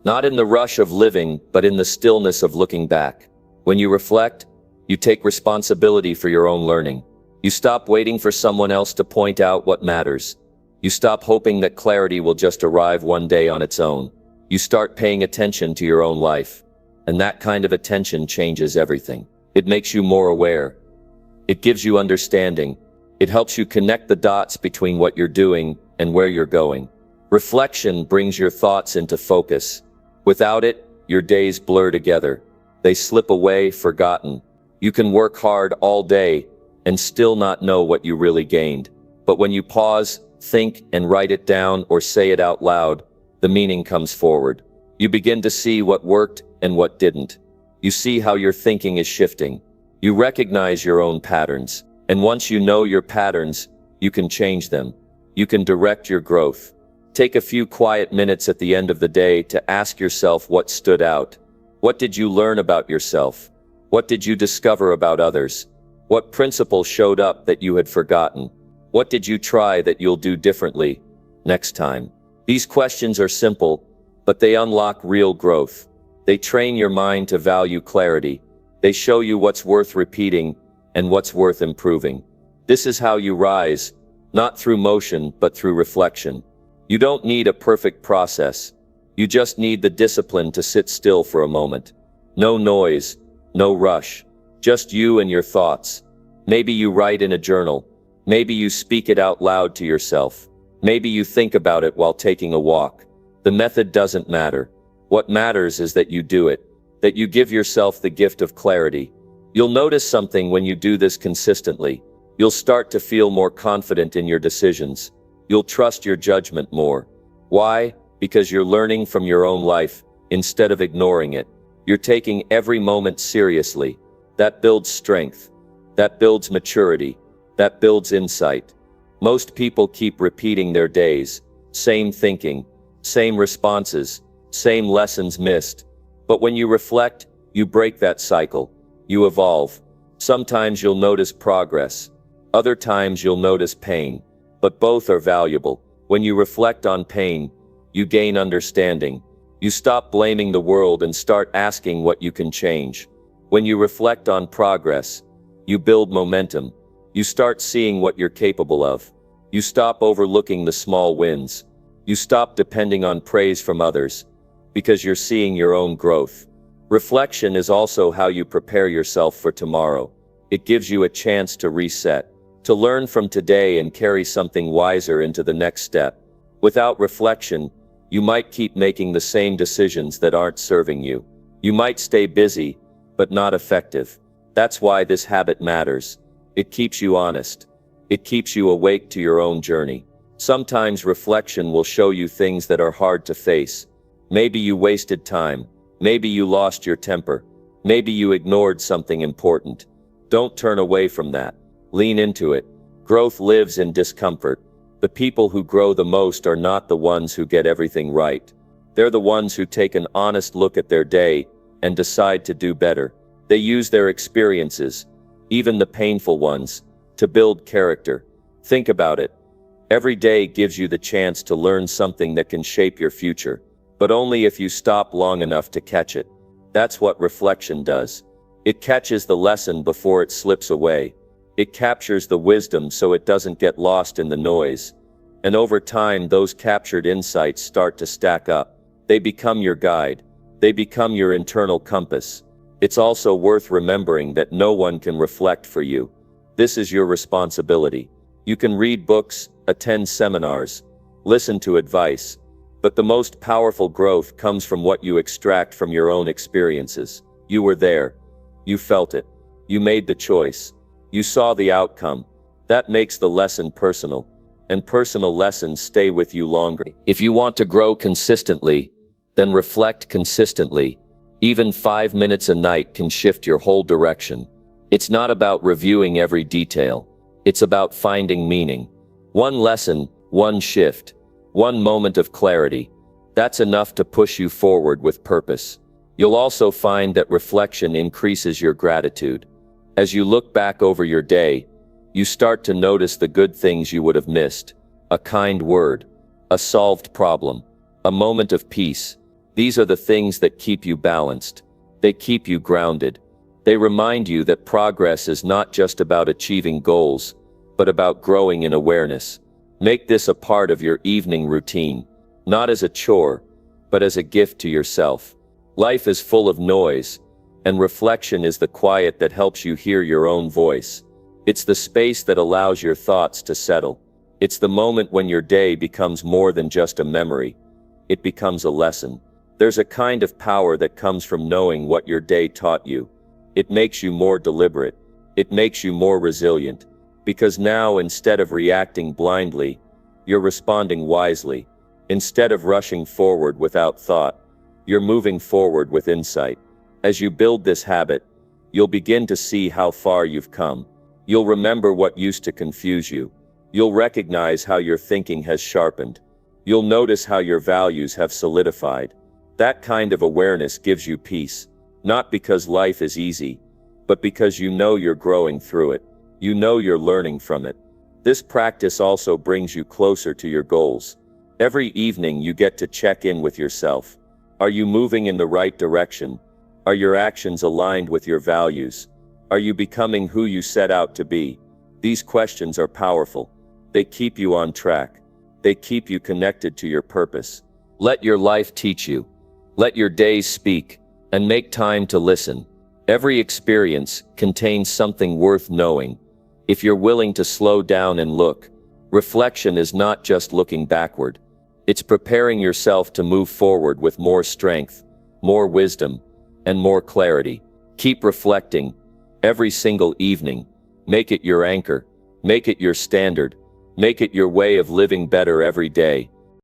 Not in the rush of living, but in the stillness of looking back. When you reflect, you take responsibility for your own learning. You stop waiting for someone else to point out what matters. You stop hoping that clarity will just arrive one day on its own. You start paying attention to your own life. And that kind of attention changes everything. It makes you more aware. It gives you understanding. It helps you connect the dots between what you're doing and where you're going. Reflection brings your thoughts into focus. Without it, your days blur together. They slip away, forgotten. You can work hard all day and still not know what you really gained. But when you pause, think, and write it down or say it out loud, the meaning comes forward. You begin to see what worked and what didn't. You see how your thinking is shifting. You recognize your own patterns. And once you know your patterns, you can change them. You can direct your growth. Take a few quiet minutes at the end of the day to ask yourself what stood out. What did you learn about yourself? What did you discover about others? What principle showed up that you had forgotten? What did you try that you'll do differently next time? These questions are simple, but they unlock real growth. They train your mind to value clarity. They show you what's worth repeating and what's worth improving. This is how you rise, not through motion, but through reflection. You don't need a perfect process. You just need the discipline to sit still for a moment. No noise, no rush, just you and your thoughts. Maybe you write in a journal. Maybe you speak it out loud to yourself. Maybe you think about it while taking a walk. The method doesn't matter. What matters is that you do it, that you give yourself the gift of clarity. You'll notice something when you do this consistently. You'll start to feel more confident in your decisions. You'll trust your judgment more. Why? Because you're learning from your own life, instead of ignoring it. You're taking every moment seriously. That builds strength. That builds maturity. That builds insight. Most people keep repeating their days. Same thinking, same responses, same lessons missed. But when you reflect, you break that cycle. You evolve. Sometimes you'll notice progress. Other times you'll notice pain. But both are valuable. When you reflect on pain, you gain understanding. You stop blaming the world and start asking what you can change. When you reflect on progress, you build momentum. You start seeing what you're capable of. You stop overlooking the small wins. You stop depending on praise from others, because you're seeing your own growth. Reflection is also how you prepare yourself for tomorrow. It gives you a chance to reset, to learn from today and carry something wiser into the next step. Without reflection, you might keep making the same decisions that aren't serving you. You might stay busy, but not effective. That's why this habit matters. It keeps you honest. It keeps you awake to your own journey. Sometimes reflection will show you things that are hard to face. Maybe you wasted time. Maybe you lost your temper. Maybe you ignored something important. Don't turn away from that. Lean into it. Growth lives in discomfort. The people who grow the most are not the ones who get everything right. They're the ones who take an honest look at their day and decide to do better. They use their experiences, even the painful ones, to build character. Think about it. Every day gives you the chance to learn something that can shape your future, but only if you stop long enough to catch it. That's what reflection does. It catches the lesson before it slips away. It captures the wisdom so it doesn't get lost in the noise. And over time, those captured insights start to stack up. They become your guide. They become your internal compass. It's also worth remembering that no one can reflect for you. This is your responsibility. You can read books, attend seminars, listen to advice, but the most powerful growth comes from what you extract from your own experiences. You were there. You felt it. You made the choice. You saw the outcome. That makes the lesson personal, and personal lessons stay with you longer. If you want to grow consistently, then reflect consistently. Even 5 minutes a night can shift your whole direction. It's not about reviewing every detail. It's about finding meaning. One lesson, one shift, one moment of clarity. That's enough to push you forward with purpose. You'll also find that reflection increases your gratitude. As you look back over your day, you start to notice the good things you would have missed. A kind word, a solved problem, a moment of peace. These are the things that keep you balanced. They keep you grounded. They remind you that progress is not just about achieving goals, but about growing in awareness. Make this a part of your evening routine, not as a chore, but as a gift to yourself. Life is full of noise, and reflection is the quiet that helps you hear your own voice. It's the space that allows your thoughts to settle. It's the moment when your day becomes more than just a memory. It becomes a lesson. There's a kind of power that comes from knowing what your day taught you. It makes you more deliberate. It makes you more resilient. Because now, instead of reacting blindly, you're responding wisely. Instead of rushing forward without thought, you're moving forward with insight. As you build this habit, you'll begin to see how far you've come. You'll remember what used to confuse you. You'll recognize how your thinking has sharpened. You'll notice how your values have solidified. That kind of awareness gives you peace, not because life is easy, but because you know you're growing through it. You know you're learning from it. This practice also brings you closer to your goals. Every evening you get to check in with yourself. Are you moving in the right direction? Are your actions aligned with your values? Are you becoming who you set out to be? These questions are powerful. They keep you on track. They keep you connected to your purpose. Let your life teach you. Let your days speak, and make time to listen. Every experience contains something worth knowing. If you're willing to slow down and look, reflection is not just looking backward. It's preparing yourself to move forward with more strength, more wisdom, and more clarity. Keep reflecting every single evening. Make it your anchor. Make it your standard. Make it your way of living better every day.